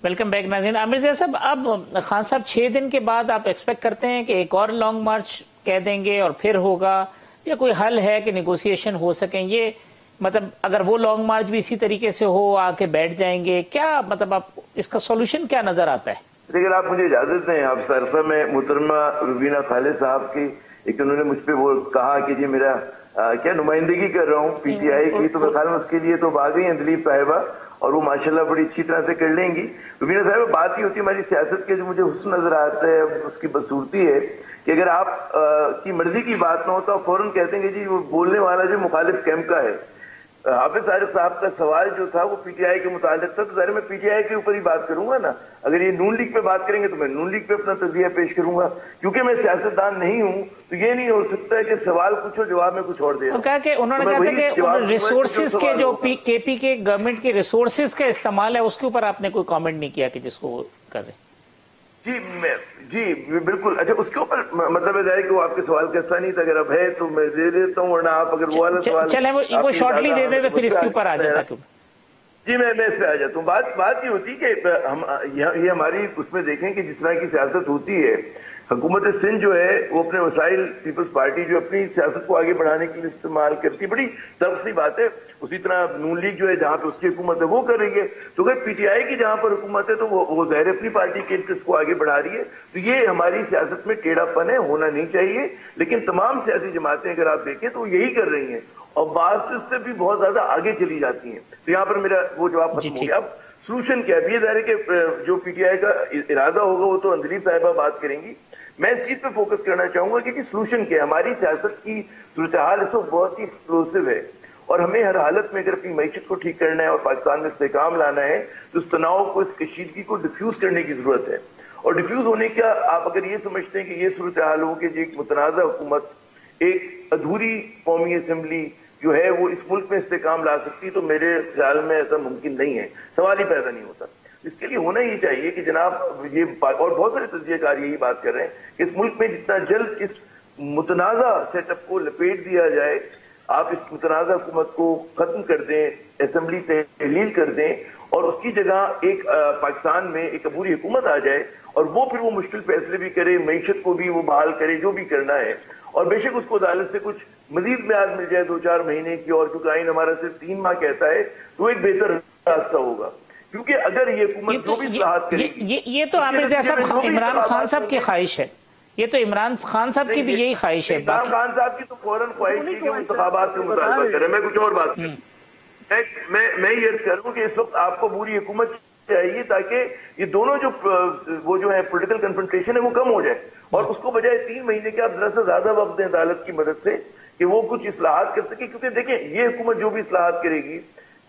वेलकम बैक नाज़रीन। आमिर साहब, अब खान साहब 6 दिन के बाद आप एक्सपेक्ट करते हैं कि एक और लॉन्ग मार्च कह देंगे और फिर होगा, या कोई हल है कि नेगोशिएशन हो सकें? ये मतलब अगर वो लॉन्ग मार्च भी इसी तरीके से हो, आके बैठ जाएंगे, क्या मतलब आप इसका सॉल्यूशन क्या नजर आता है? लेकिन आप मुझे इजाजत दें, आप सरसा में मुहतरमा रुबीना खालिद साहब की एक उन्होंने मुझ पर वो कहा कि जी मेरा क्या नुमाइंदगी कर रहा हूँ पीटीआई की, तो मैं ख्याल में उसके लिए तो आ गई हैं दिलीप साहिबा और वो माशाल्लाह बड़ी अच्छी तरह से कर लेंगी। रुबीना साहिबा, बात ही होती है हमारी सियासत के, जो मुझे हुस्न नजर आता है उसकी बदसूरती है कि अगर आप की मर्जी की बात ना हो तो आप फौरन कहते हैं कि जी वो बोलने वाला जो मुखालिफ कैंप का है, حافظ طارق صاحب کا سوال جو تھا وہ پی ٹی آئی کے متعلق تھا، تو ظاہر میں پی ٹی آئی کے اوپر ہی بات کروں گا نا. اگر یہ نون لیگ پہ بات کریں گے تو میں نون لیگ پہ اپنا تجزیہ پیش کروں گا. کیونکہ میں سیاستدان نہیں ہوں تو یہ نہیں ہو سکتا ہے کہ سوال کچھ ہو جواب میں کچھ اور دے رہا ہوں. کہا کہ انہوں نے کہا تھا کہ ریسورسز کے جو کے پی کے گورنمنٹ کے ریسورسز کا استعمال ہے اس کے اوپر آپ نے کوئی کامنٹ نہیں کیا کہ جس کو وہ کر رہے. جی بالکل. اچھا اس کے اوپر مطلب ہے کہ وہ آپ کے سوال کا حصہ نہیں تھا، اگر اب ہے تو میں دے دیتا ہوں، ورنہ آپ اگر وہ والا سوال چلیں وہ شارٹلی دے دیں تو پھر اس کے اوپر آ جاتا. جی میں اس پہ آ جاتا ہوں. بات یہ ہوتی کہ ہم یہ ہماری اس میں دیکھیں کہ جس طرح کی سیاست ہوتی ہے، حکومت سندھ جو ہے وہ اپنے وسائل پیپلز پارٹی جو اپنی سیاست کو آگے بڑھانے کے لیے استعمال کرتی ہے، بڑی سب سی بات ہے. اسی طرح نون لیگ جو ہے جہاں پہ اس کی حکومت ہے وہ کر رہی ہے. تو اگر پی ٹی آئی کی جہاں پر حکومت ہے تو وہ ظاہر اپنی پارٹی کے انٹرسٹ کو آگے بڑھا رہی ہے. تو یہ ہماری سیاست میں ٹیڑھا پن ہے، ہونا نہیں چاہیے. لیکن تمام سیاسی جماعتیں اگر آپ دیکھیں تو یہی کر رہی ہیں، اور بعض تو اس سے بھی بہت زیادہ آگے چلی جاتی ہیں. تو یہاں پر میرا وہ جواب ختم ہو گیا. اب سولوشن کیا ہے؟ یہ ظاہر ہے کہ جو پی ٹی آئی کا ارادہ ہوگا وہ تو اندرین صاحبہ بات کریں گی. میں اس چیز پہ فوکس کرنا چاہوں گا کہ سولوشن کیا ہے. ہماری سیاست کی صورتحال اس وقت بہت ہی ایکسپلوسو ہے، اور ہمیں ہر حالت میں اگر اپنی معیشت کو ٹھیک کرنا ہے اور پاکستان میں استحکام لانا ہے تو اس تناؤ کو، اس کشیدگی کو ڈیفیوز کرنے کی ضرورت ہے. اور ڈیفیوز ہونے کا آپ اگر یہ سمجھتے ہیں کہ یہ صورتحال ہو کہ ایک متنازع حکومت، ایک ادھوری قومی اسمبلی جو ہے وہ اس ملک میں استحکام لا سکتی، تو میرے خیال میں ایسا ممکن نہیں ہے، سوال ہی پیدا نہیں ہوتا. اس کے لیے ہونا ہی چاہیے کہ جناب یہ اور بہت سارے تجزیہ کار یہی بات کر رہے ہیں کہ اس ملک میں جتنا جلد اس متنازع سیٹ اپ کو لپیٹ دیا جائے، آپ اس متنازع حکومت کو ختم کر دیں، اسمبلی تحلیل کر دیں، اور اس کی جگہ ایک پاکستان میں ایک عبوری حکومت آ جائے، اور وہ پھر وہ مشکل فیصلے بھی کرے، معیشت کو بھی وہ بحال کرے، جو بھی کرنا ہے. اور بے شک اس کو عدالت سے کچھ مزید میعاد مل جائے 2-4 مہینے کی، اور کیونکہ آئین ہمارا صرف 3 ماہ کہتا ہے، تو ایک بہتر راستہ ہوگا. کیونکہ اگر یہ حکومت جو بھی اصلاحات کرے گی، یہ تو عامر رضا صاحب عمران خان صاحب کی خواہش ہے، یہ تو عمران خان صاحب کی بھی یہی خواہش ہے. عمران خان صاحب کی تو فوراً خواہش تھی کہ انتخابات کا مطالبہ کریں. میں کچھ اور بات کروں، میں یہ عرض کروں کہ اس وقت آپ کو پوری حکومت چاہیے تاکہ یہ دونوں وہ جو ہے پولیٹیکل کنفرنٹیشن ہے وہ کم ہو جائے، اور اس کو بجائے 3 مہینے کے آپ ذرا سے زیادہ وقت دیں عدالت کی مدد سے کہ وہ کچھ اصلاحات کر سکے. کیونکہ دیکھیں یہ حکومت جو بھی اصلاحات کرے گی،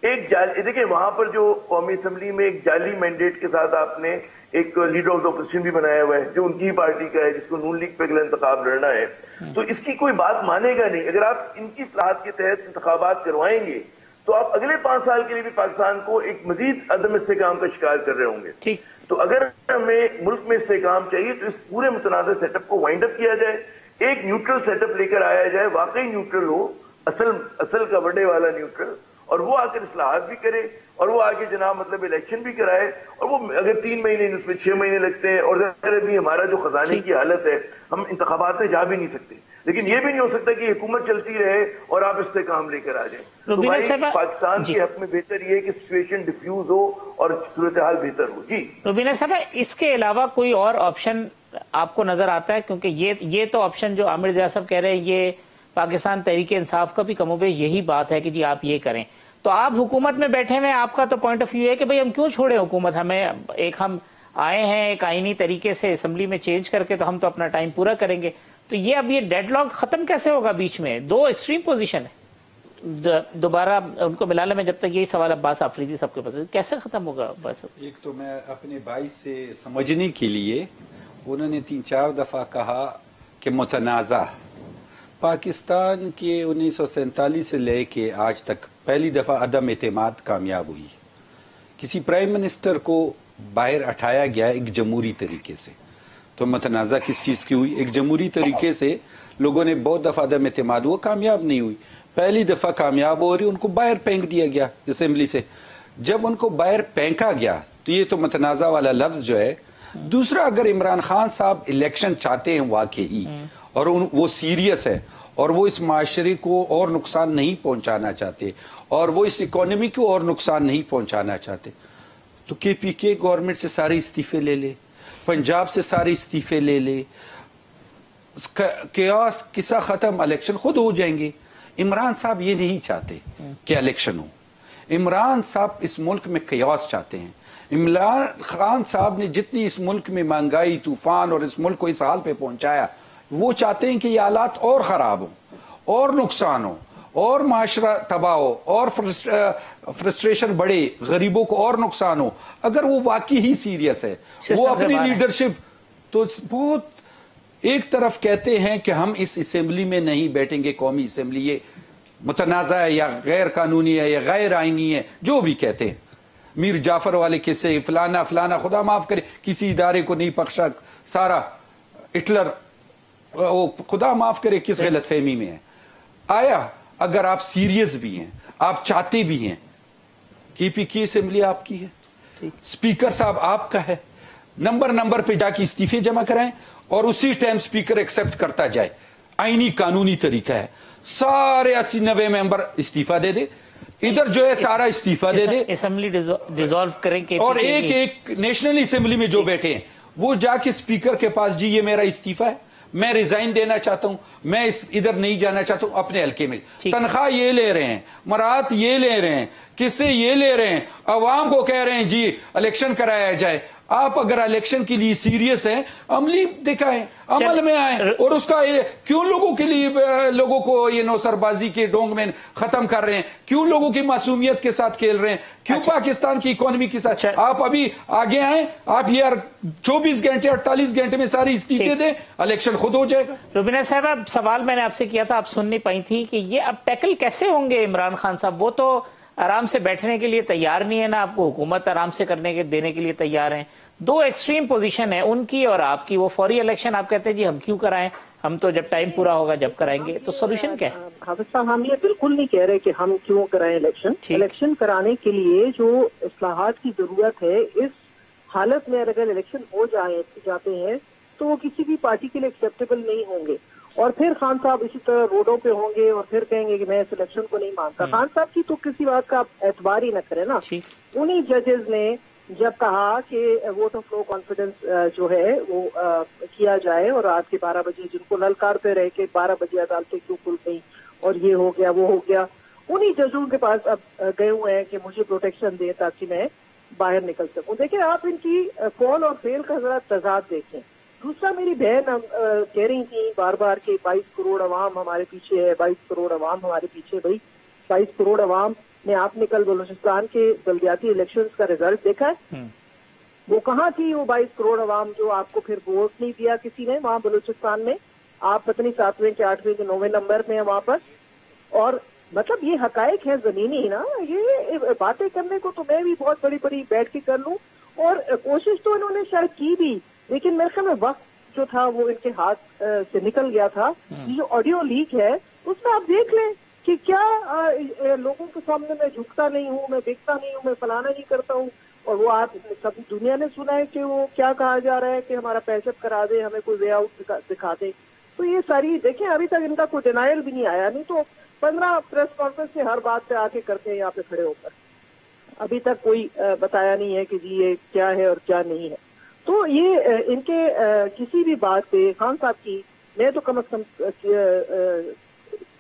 ایک جعلی، دیکھیں وہاں پر جو قومی اسمبلی میں ایک جعلی مینڈیٹ کے ساتھ آپ نے ایک لیڈر آف دا اپوزیشن بھی بنایا ہوا ہے جو ان کی پارٹی کا ہے، جس کو نون لیگ پہ اگلا انتخاب لڑنا ہے. تو اس کی کوئی بات مانے گا نہیں. اگر آپ ان کی اصلاحات کے تحت انتخابات کروائیں گے تو آپ اگلے 5 سال کے لیے بھی پاکستان کو ایک مزید عدم استحکام کا شکار کر رہے ہوں گے. تو اگر ہمیں ملک میں استحکام چاہیے تو اس پورے متنازع سیٹ اپ کو وائنڈ اپ کیا جائے، ایک نیوٹرل سیٹ اپ لے کر آیا جائے، واقعی نیوٹرل ہو، اصل کا بڑے والا نیوٹرل، اور وہ آ کر اصلاحات بھی کرے، اور وہ آگے جناب مطلب الیکشن بھی کرائے. اور وہ اگر 3 مہینے اس میں 6 مہینے لگتے ہیں، اور بھی ہمارا جو خزانے کی حالت ہے، ہم انتخابات میں جا بھی نہیں سکتے. لیکن یہ بھی نہیں ہو سکتا کہ حکومت چلتی رہے اور آپ استحکام لے کر آ جائیں. تو بھائی پاکستان کے حق میں بہتر یہ ہے کہ سچویشن ڈیفیوز ہو اور صورتحال بہتر ہو. جی روبینہ صاحب، اس کے علاوہ کوئی اور آپشن آپ کو نظر آتا ہے؟ کیونکہ یہ تو آپشن جو عامر رضا صاحب کہہ رہے ہیں، یہ پاکستان تحریک انصاف کا بھی کم و بیش یہی بات ہے کہ جی آپ یہ کریں. تو آپ حکومت میں بیٹھے ہوئے، آپ کا تو پوائنٹ آف ویو ہے کہ بھئی ہم کیوں چھوڑیں حکومت، ہم آئے ہیں ایک آئینی طریقے سے اسمبلی میں چینج کر کے، تو ہم تو اپنا ٹائم پورا کریں گے. تو یہ اب یہ ڈیڈ لاک ختم کیسے ہوگا؟ بیچ میں 2 ایکسٹریم پوزیشن ہے، دوبارہ ان کو ملا لیں. میں جب تک یہی سوال عباس آفریدی سب کے پاس، کیسے ختم ہوگا عباس؟ ایک تو میں اپنے بھائی سے سمجھنے کے لیے، انہوں نے 3-4 دفعہ کہا کہ متنازع پاکستان کے 1947 سے لے کے آج تک پہلی دفعہ عدم اعتماد کامیاب ہوئی. کسی پرائم منسٹر کو باہر اٹھایا گیا ایک جمہوری طریقے سے، تو متنازع کس چیز کی ہوئی؟ ایک جمہوری طریقے سے لوگوں نے بہت دفعہ عدم اعتماد ہوا، کامیاب نہیں ہوئی. پہلی دفعہ کامیاب ہو رہی، ان کو باہر پھینک دیا گیا اسمبلی سے. جب ان کو باہر پھینکا گیا تو یہ تو متنازع والا لفظ جو ہے. دوسرا، اگر عمران خان صاحب الیکشن چاہتے ہیں واقعی، اور وہ سیریس ہے، اور وہ اس معاشرے کو اور نقصان نہیں پہنچانا چاہتے، اور وہ اس اکانومی کو اور نقصان نہیں پہنچانا چاہتے، تو کے پی کے گورنمنٹ سے سارے استعفے لے لے، پنجاب سے سارے استعفے لے لے، قیاس قصہ ختم، الیکشن خود ہو جائیں گے. عمران صاحب یہ نہیں چاہتے کہ الیکشن ہو. عمران صاحب اس ملک میں قیاس چاہتے ہیں. عمران خان صاحب نے جتنی اس ملک میں مہنگائی، طوفان اور اس ملک کو اس حال پہ پہنچایا، وہ چاہتے ہیں کہ یہ حالات اور خراب ہوں اور نقصان ہو اور معاشرہ تباہ ہو اور فرسٹریشن بڑھے, غریبوں کو اور نقصان ہو, اگر وہ واقعی ہی سیریس ہے, وہ اپنی لیڈرشپ تو بہت ایک طرف کہتے ہیں کہ ہم اس اسمبلی میں نہیں بیٹھیں گے, قومی اسمبلی یہ متنازع ہے یا غیر قانونی ہے یا غیر آئینی ہے, جو بھی کہتے ہیں, میر جعفر والے قصے فلانا فلانا, خدا معاف کرے کسی ادارے کو نہیں بخشا, سارا ہٹلر خدا معاف کرے کس غلط فہمی میں ہے. آیا اگر آپ سیریس بھی ہیں, آپ چاہتے بھی ہیں, کی اسمبلی آپ کی ہے, اسپیکر صاحب آپ کا ہے, نمبر پہ جا کے استعفے جمع کرائیں اور اسی ٹائم اسپیکر ایکسپٹ کرتا جائے, آئینی قانونی طریقہ ہے, سارے 80-90 ممبر استعفیٰ دے دے, ادھر جو ہے سارا استعفیٰ دے دے, اسمبلی ڈیزالو کریں, اور ایک نیشنل اسمبلی میں جو بیٹھے ہیں وہ جا کے اسپیکر کے پاس, جی یہ میرا استعفیٰ ہے, میں ریزائن دینا چاہتا ہوں, میں ادھر نہیں جانا چاہتا ہوں, اپنے حلقے میں تنخواہ یہ لے رہے ہیں, مراعات یہ لے رہے ہیں, کس سے یہ لے رہے ہیں, عوام کو کہہ رہے ہیں جی الیکشن کرایا جائے. آپ اگر الیکشن کے لیے سیریس ہیں, عملی دکھائیں, عمل میں آئیں, اور اس کا کیوں لوگوں کے لیے لوگوں کو یہ نوسر بازی کے ڈونگ میں ختم کر رہے ہیں, کیوں لوگوں کی معصومیت کے ساتھ کھیل رہے ہیں, کیوں پاکستان کی اکانومی کے ساتھ. آپ ابھی آگے آئیں, آپ یہ 24 گھنٹے 48 گھنٹے میں ساری استعفے دیں, الیکشن خود ہو جائے گا. روبینہ صاحبہ, سوال میں نے آپ سے کیا تھا, آپ سن نہیں پائی تھی کہ یہ اب ٹیکل کیسے ہوں گے عمران خان صاحب؟ وہ تو آرام سے بیٹھنے کے لیے تیار نہیں ہے نا, آپ کو حکومت آرام سے دینے کے لیے تیار ہیں. دو ایکسٹریم پوزیشن ہے ان کی اور آپ کی. وہ فوری الیکشن آپ کہتے ہیں جی ہم کیوں کرائیں, ہم تو جب ٹائم پورا ہوگا جب کرائیں گے. تو سولوشن کیا ہے؟ حافظ صاحب, ہم یہ بالکل نہیں کہہ رہے کہ ہم کیوں کرائیں الیکشن. الیکشن کرانے کے لیے جو اصلاحات کی ضرورت ہے, اس حالت میں اگر الیکشن ہو جاتے ہیں تو وہ کسی بھی پارٹی کے لیے ایکسیپٹیبل نہیں ہوں گے, اور پھر خان صاحب اسی طرح روڈوں پہ ہوں گے اور پھر کہیں گے کہ میں اس الیکشن کو نہیں مانتا. خان صاحب کی تو کسی بات کا آپ اعتبار ہی نہ کریں نا. انہی ججز نے جب کہا کہ ووٹ آف نو کانفیڈنس جو ہے وہ کیا جائے, اور رات کے 12 بجے جن کو للکارتے رہے کہ 12 بجے عدالتیں کیوں کھل گئی اور یہ ہو گیا وہ ہو گیا, انہی ججوں کے پاس اب گئے ہوئے ہیں کہ مجھے پروٹیکشن دے تاکہ میں باہر نکل سکوں. دیکھیں آپ ان کی فال اور فیل کا ذرا تضاد دیکھیں. دوسرا, میری بہن کہہ رہی تھی بار بار کہ 22 کروڑ عوام ہمارے پیچھے ہے, 22 کروڑ عوام ہمارے پیچھے. بھائی 22 کروڑ عوام نے آپ نے کل بلوچستان کے بلدیاتی الیکشنز کا ریزلٹ دیکھا ہے؟ وہ کہاں تھی وہ 22 کروڑ عوام جو آپ کو پھر ووٹ نہیں دیا کسی نے وہاں بلوچستان میں؟ آپ پتہ نہیں 7ویں کے 8ویں کے 9ویں نمبر میں ہیں وہاں پر. اور مطلب یہ حقائق ہے زمینی نا, یہ باتیں کرنے کو تو میں بھی بہت بڑی بیٹھ کے کر لوں, اور کوشش تو انہوں نے شاید کی بھی, لیکن میرے خیال میں وقت جو تھا وہ ان کے ہاتھ سے نکل گیا تھا. جو آڈیو لیک ہے اس میں آپ دیکھ لیں کہ کیا لوگوں کے سامنے میں جھکتا نہیں ہوں, میں دیکھتا نہیں ہوں, میں فلانا نہیں کرتا ہوں, اور وہ آپ سب دنیا نے سنا ہے کہ وہ کیا کہا جا رہا ہے کہ ہمارا پیشب کرا دے, ہمیں کوئی وے آؤٹ دکھا دے. تو یہ ساری دیکھیں, ابھی تک ان کا کوئی ڈینائل بھی نہیں آیا, نہیں تو 15 پریس کانفرنس سے ہر بات پہ آ کے کرتے ہیں یہاں پہ کھڑے ہو کر. ابھی تک کوئی بتایا نہیں ہے کہ جی یہ کیا ہے اور کیا نہیں ہے. تو یہ ان کے کسی بھی بات پہ خان صاحب کی میں تو کم از کم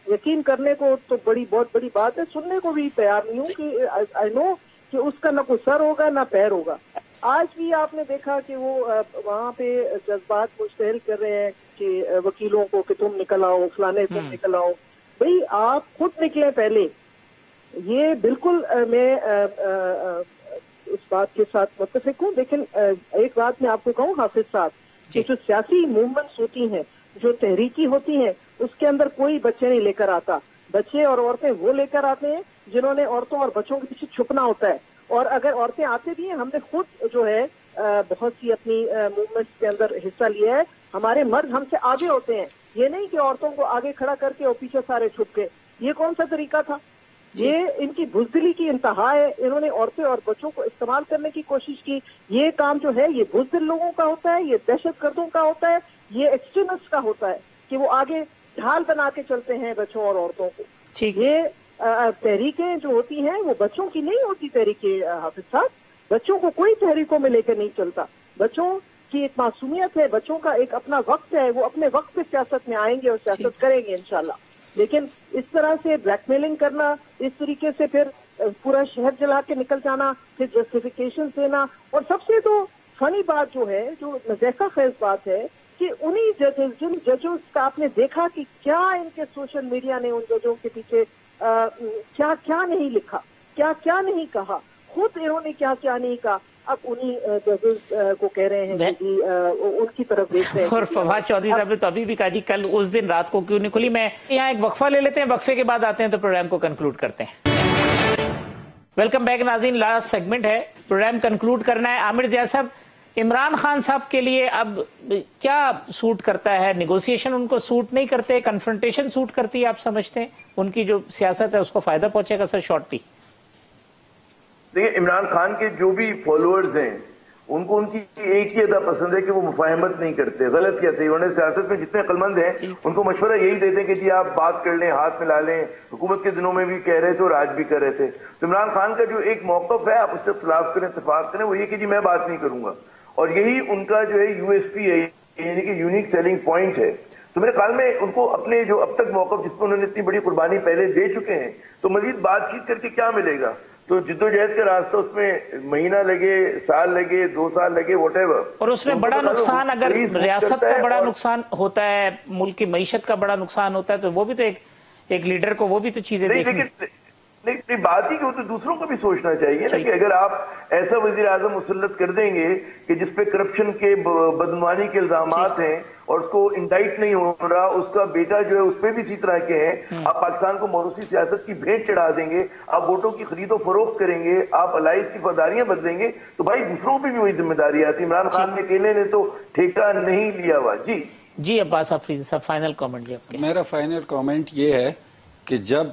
یقین کرنے کو تو بہت بڑی بات ہے, سننے کو بھی تیار نہیں ہوں کہ آئی نو کہ اس کا نہ کوئی سر ہوگا نہ پیر ہوگا. آج بھی آپ نے دیکھا کہ وہ وہاں پہ جذبات مشتعل کر رہے ہیں کہ وکیلوں کو کہ تم نکل آؤ, فلانے تم نکل آؤ. بھئی آپ خود نکلیں پہلے. یہ بالکل میں اس بات کے ساتھ متفق ہوں, لیکن ایک بات میں آپ کو کہوں حافظ صاحب کہ جو سیاسی موومنٹس ہوتی ہیں, جو تحریکی ہوتی ہیں, اس کے اندر کوئی بچے نہیں لے کر آتا. بچے اور عورتیں وہ لے کر آتے ہیں جنہوں نے عورتوں اور بچوں کے پیچھے چھپنا ہوتا ہے. اور اگر عورتیں آتے بھی ہیں, ہم نے خود جو ہے بہت سی اپنی موومنٹس کے اندر حصہ لیا ہے. ہمارے مرد ہم سے آگے ہوتے ہیں, یہ نہیں کہ عورتوں کو آگے کھڑا کر کے اور پیچھے سارے چھپ کے. یہ کون سا طریقہ تھا؟ یہ ان کی بزدلی کی انتہا ہے. انہوں نے عورتیں اور بچوں کو استعمال کرنے کی کوشش کی. یہ کام جو ہے یہ بزدل لوگوں کا ہوتا ہے, یہ دہشت گردوں کا ہوتا ہے, یہ ایکسٹریمسٹ کا ہوتا ہے کہ وہ آگے ڈھال بنا کے چلتے ہیں بچوں اور عورتوں کو. یہ تحریکیں جو ہوتی ہیں وہ بچوں کی نہیں ہوتی تحریکیں حافظ صاحب. بچوں کو کوئی تحریکوں میں لے کر نہیں چلتا. بچوں کی ایک معصومیت ہے, بچوں کا ایک اپنا وقت ہے, وہ اپنے وقت پہ سیاست میں آئیں گے اور سیاست کریں گے انشاءاللہ. لیکن اس طرح سے بلیک میلنگ کرنا, اس طریقے سے پھر پورا شہر جلا کے نکل جانا, پھر جسٹیفیکیشن دینا, اور سب سے تو فنی بات جو ہے, جو مذاقہ خیز بات ہے کہ انہی ججز, جن ججز کا آپ نے دیکھا کہ کیا ان کے سوشل میڈیا نے ان ججوں کے پیچھے क्या क्या नहीं लिखा, क्या क्या नहीं कहा, खुद इन्होंने क्या क्या नहीं कहा, अब उन्हीं जजेस को कह रहे हैं कि उनकी तरफ देख रहे हैं। और फवाद चौधरी साहब ने तो अभी भी कहा जी कल उस दिन रात को क्यों नहीं खुली। मैं यहाँ एक वक्फा ले लेते हैं, वक्फे के बाद आते हैं तो प्रोग्राम को कंक्लूड करते हैं। वेलकम बैक नाज़रीन, लास्ट सेगमेंट है, प्रोग्राम कंक्लूड करना है। आमिर ज़िया साहब, इमरान खान साहब के लिए अब क्या सूट करता है? निगोशिएशन उनको सूट नहीं करते, कन्फ्रंटेशन सूट करती है? आप समझते हैं उनकी जो सियासत है उसको फायदा पहुंचेगा सर शॉर्टली? देखिए, इमरान खान के जो भी फॉलोअर्स हैं उनको उनकी एक ही अदा पसंद है कि वो मुफाहमत नहीं करते, गलत या सही। उन्होंने सियासत में जितने अक्लमंद हैं उनको मशवरा यही देते हैं कि जी आप बात कर लें, हाथ मिला लें। हुकूमत के दिनों में भी कह रहे थे और आज भी कर रहे थे। तो इमरान खान का जो एक मौकफ है, आप उससे खिलाफ करें, इत्तेफाक करें, वो ये कि जी मैं बात नहीं करूंगा। और यही उनका जो है यूएसपी है, यानी कि यूनिक सेलिंग पॉइंट है। तो मेरे ख्याल में उनको अपने जो अब तक मौकफ जिसमें उन्होंने इतनी बड़ी कुर्बानी पहले दे चुके हैं, तो मजीद बातचीत करके क्या मिलेगा? तो जिद्दोजहद का रास्ता, उसमें महीना लगे, साल लगे, 2 साल लगे, व्हाटएवर। और उसमें बड़ा नुकसान, अगर रियासत का बड़ा नुकसान होता है, मुल्क की मईशत का बड़ा नुकसान होता है, तो वो भी तो एक लीडर को वो भी तो चीजें देखनी। नहीं, बात ही कि वो तो दूसरों को भी सोचना चाहिए ना, कि अगर आप ऐसा वजीर आजम मुसल्लत कर देंगे कि जिसपे करप्शन के, बदनवानी के इल्जामात हैं और उसको इंडाइट नहीं हो रहा, उसका बेटा जो है उस पर भी इसी तरह के हैं, आप पाकिस्तान को मौरूसी सियासत की भेंट चढ़ा देंगे, आप वोटों की खरीदो फरोख्त करेंगे, आप अलाइज की वफादारियां बदलेंगे, तो भाई दूसरों पर भी वही जिम्मेदारी आती है। इमरान खान ने अकेले ने तो ठेका नहीं लिया हुआ। जी अब्बास अफरीदी साहब, फाइनल कॉमेंट जी आपके। मेरा फाइनल कमेंट ये है कि जब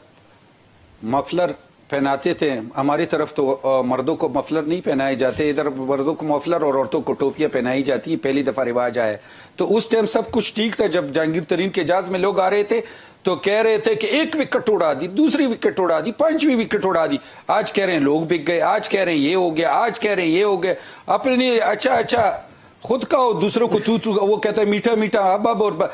मफलर पहनाते थे, हमारी तरफ तो मर्दों को मफलर नहीं पहनाए जाते, इधर मर्दों को मफलर और औरतों को टोपियां पहनाई जाती है, पहली दफा रिवाज आया। तो उस टाइम सब कुछ ठीक था। जब जहांगीर तरीन के एजाज में लोग आ रहे थे तो कह रहे थे कि एक विकेट उड़ा दी, दूसरी विकेट उड़ा दी, 5वीं विकेट उड़ा दी। आज कह रहे हैं लोग बिक गए, आज कह रहे हैं ये हो गया, आज कह रहे हैं ये हो गया। अपने अच्छा खुद का हो, दूसरों को तू वो कहता है मीठा मीठा अब। और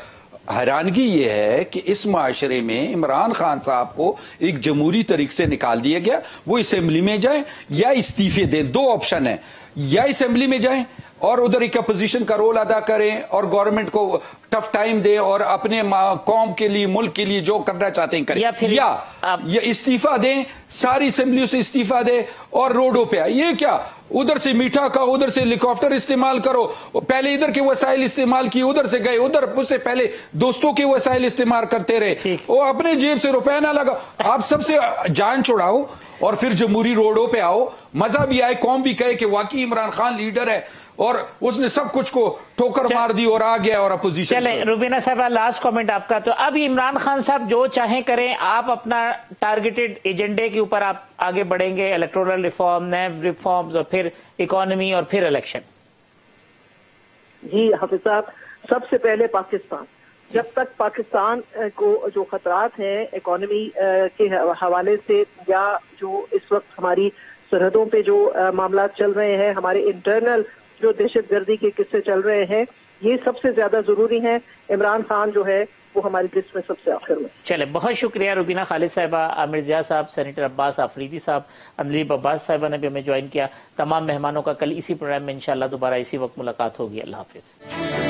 हैरानगी ये है कि इस माशरे में इमरान खान साहब को एक जमहूरी तरीके से निकाल दिया गया। वो असेंबली में जाएं या इस्तीफे दें, 2 ऑप्शन है, या असेंबली में जाएं और उधर एक अपोजिशन का रोल अदा करें और गवर्नमेंट को टफ टाइम दें और अपने कौम के लिए, मुल्क के लिए जो करना चाहते हैं करें, या इस्तीफा दें, सारी असेंबलियों से इस्तीफा दें और रोडों पे आए। ये क्या, उधर से मीठा का, उधर से हेलीकॉप्टर इस्तेमाल करो, पहले इधर के वसाइल इस्तेमाल किए, उधर से गए उधर, उससे पहले दोस्तों के वसाइल इस्तेमाल करते रहे, वो अपने जेब से रुपया ना लगा। आप सबसे जान छुड़ाओ और फिर जमहूरी रोडों पे आओ, मजा भी आए, कौम भी कहे कि वाकई इमरान खान लीडर है और उसने सब कुछ को ठोकर मार दी और आ गया और अपोजिशन। चले रुबीना साहब, लास्ट कमेंट आपका। तो अब इमरान खान साहब जो चाहें करें, आप अपना टारगेटेड एजेंडे के ऊपर आप आगे बढ़ेंगे, इलेक्टोरल रिफॉर्म, नैब रिफॉर्म्स और फिर इकोनॉमी और फिर इलेक्शन। जी हाफिज साहब, सबसे पहले पाकिस्तान, जब तक पाकिस्तान को जो खतरात हैं इकोनॉमी के हवाले से, या जो इस वक्त हमारी सरहदों पे जो मामला चल रहे हैं, हमारे इंटरनल जो दहशतगर्दी के किस्से चल रहे हैं, ये सबसे ज्यादा जरूरी है। इमरान खान जो है वो हमारी लिस्ट में सबसे आखिर में। चले, बहुत शुक्रिया रुबीना खालिद साहिबा, आमिर ज़िया साहब, सेनेटर अब्बास अफरीदी साहब, अंदलीब अब्बास साहिबा ने भी हमें ज्वाइन किया। तमाम मेहमानों का कल इसी प्रोग्राम में इंशाल्लाह दोबारा इसी वक्त मुलाकात होगी। अल्लाह हाफिज।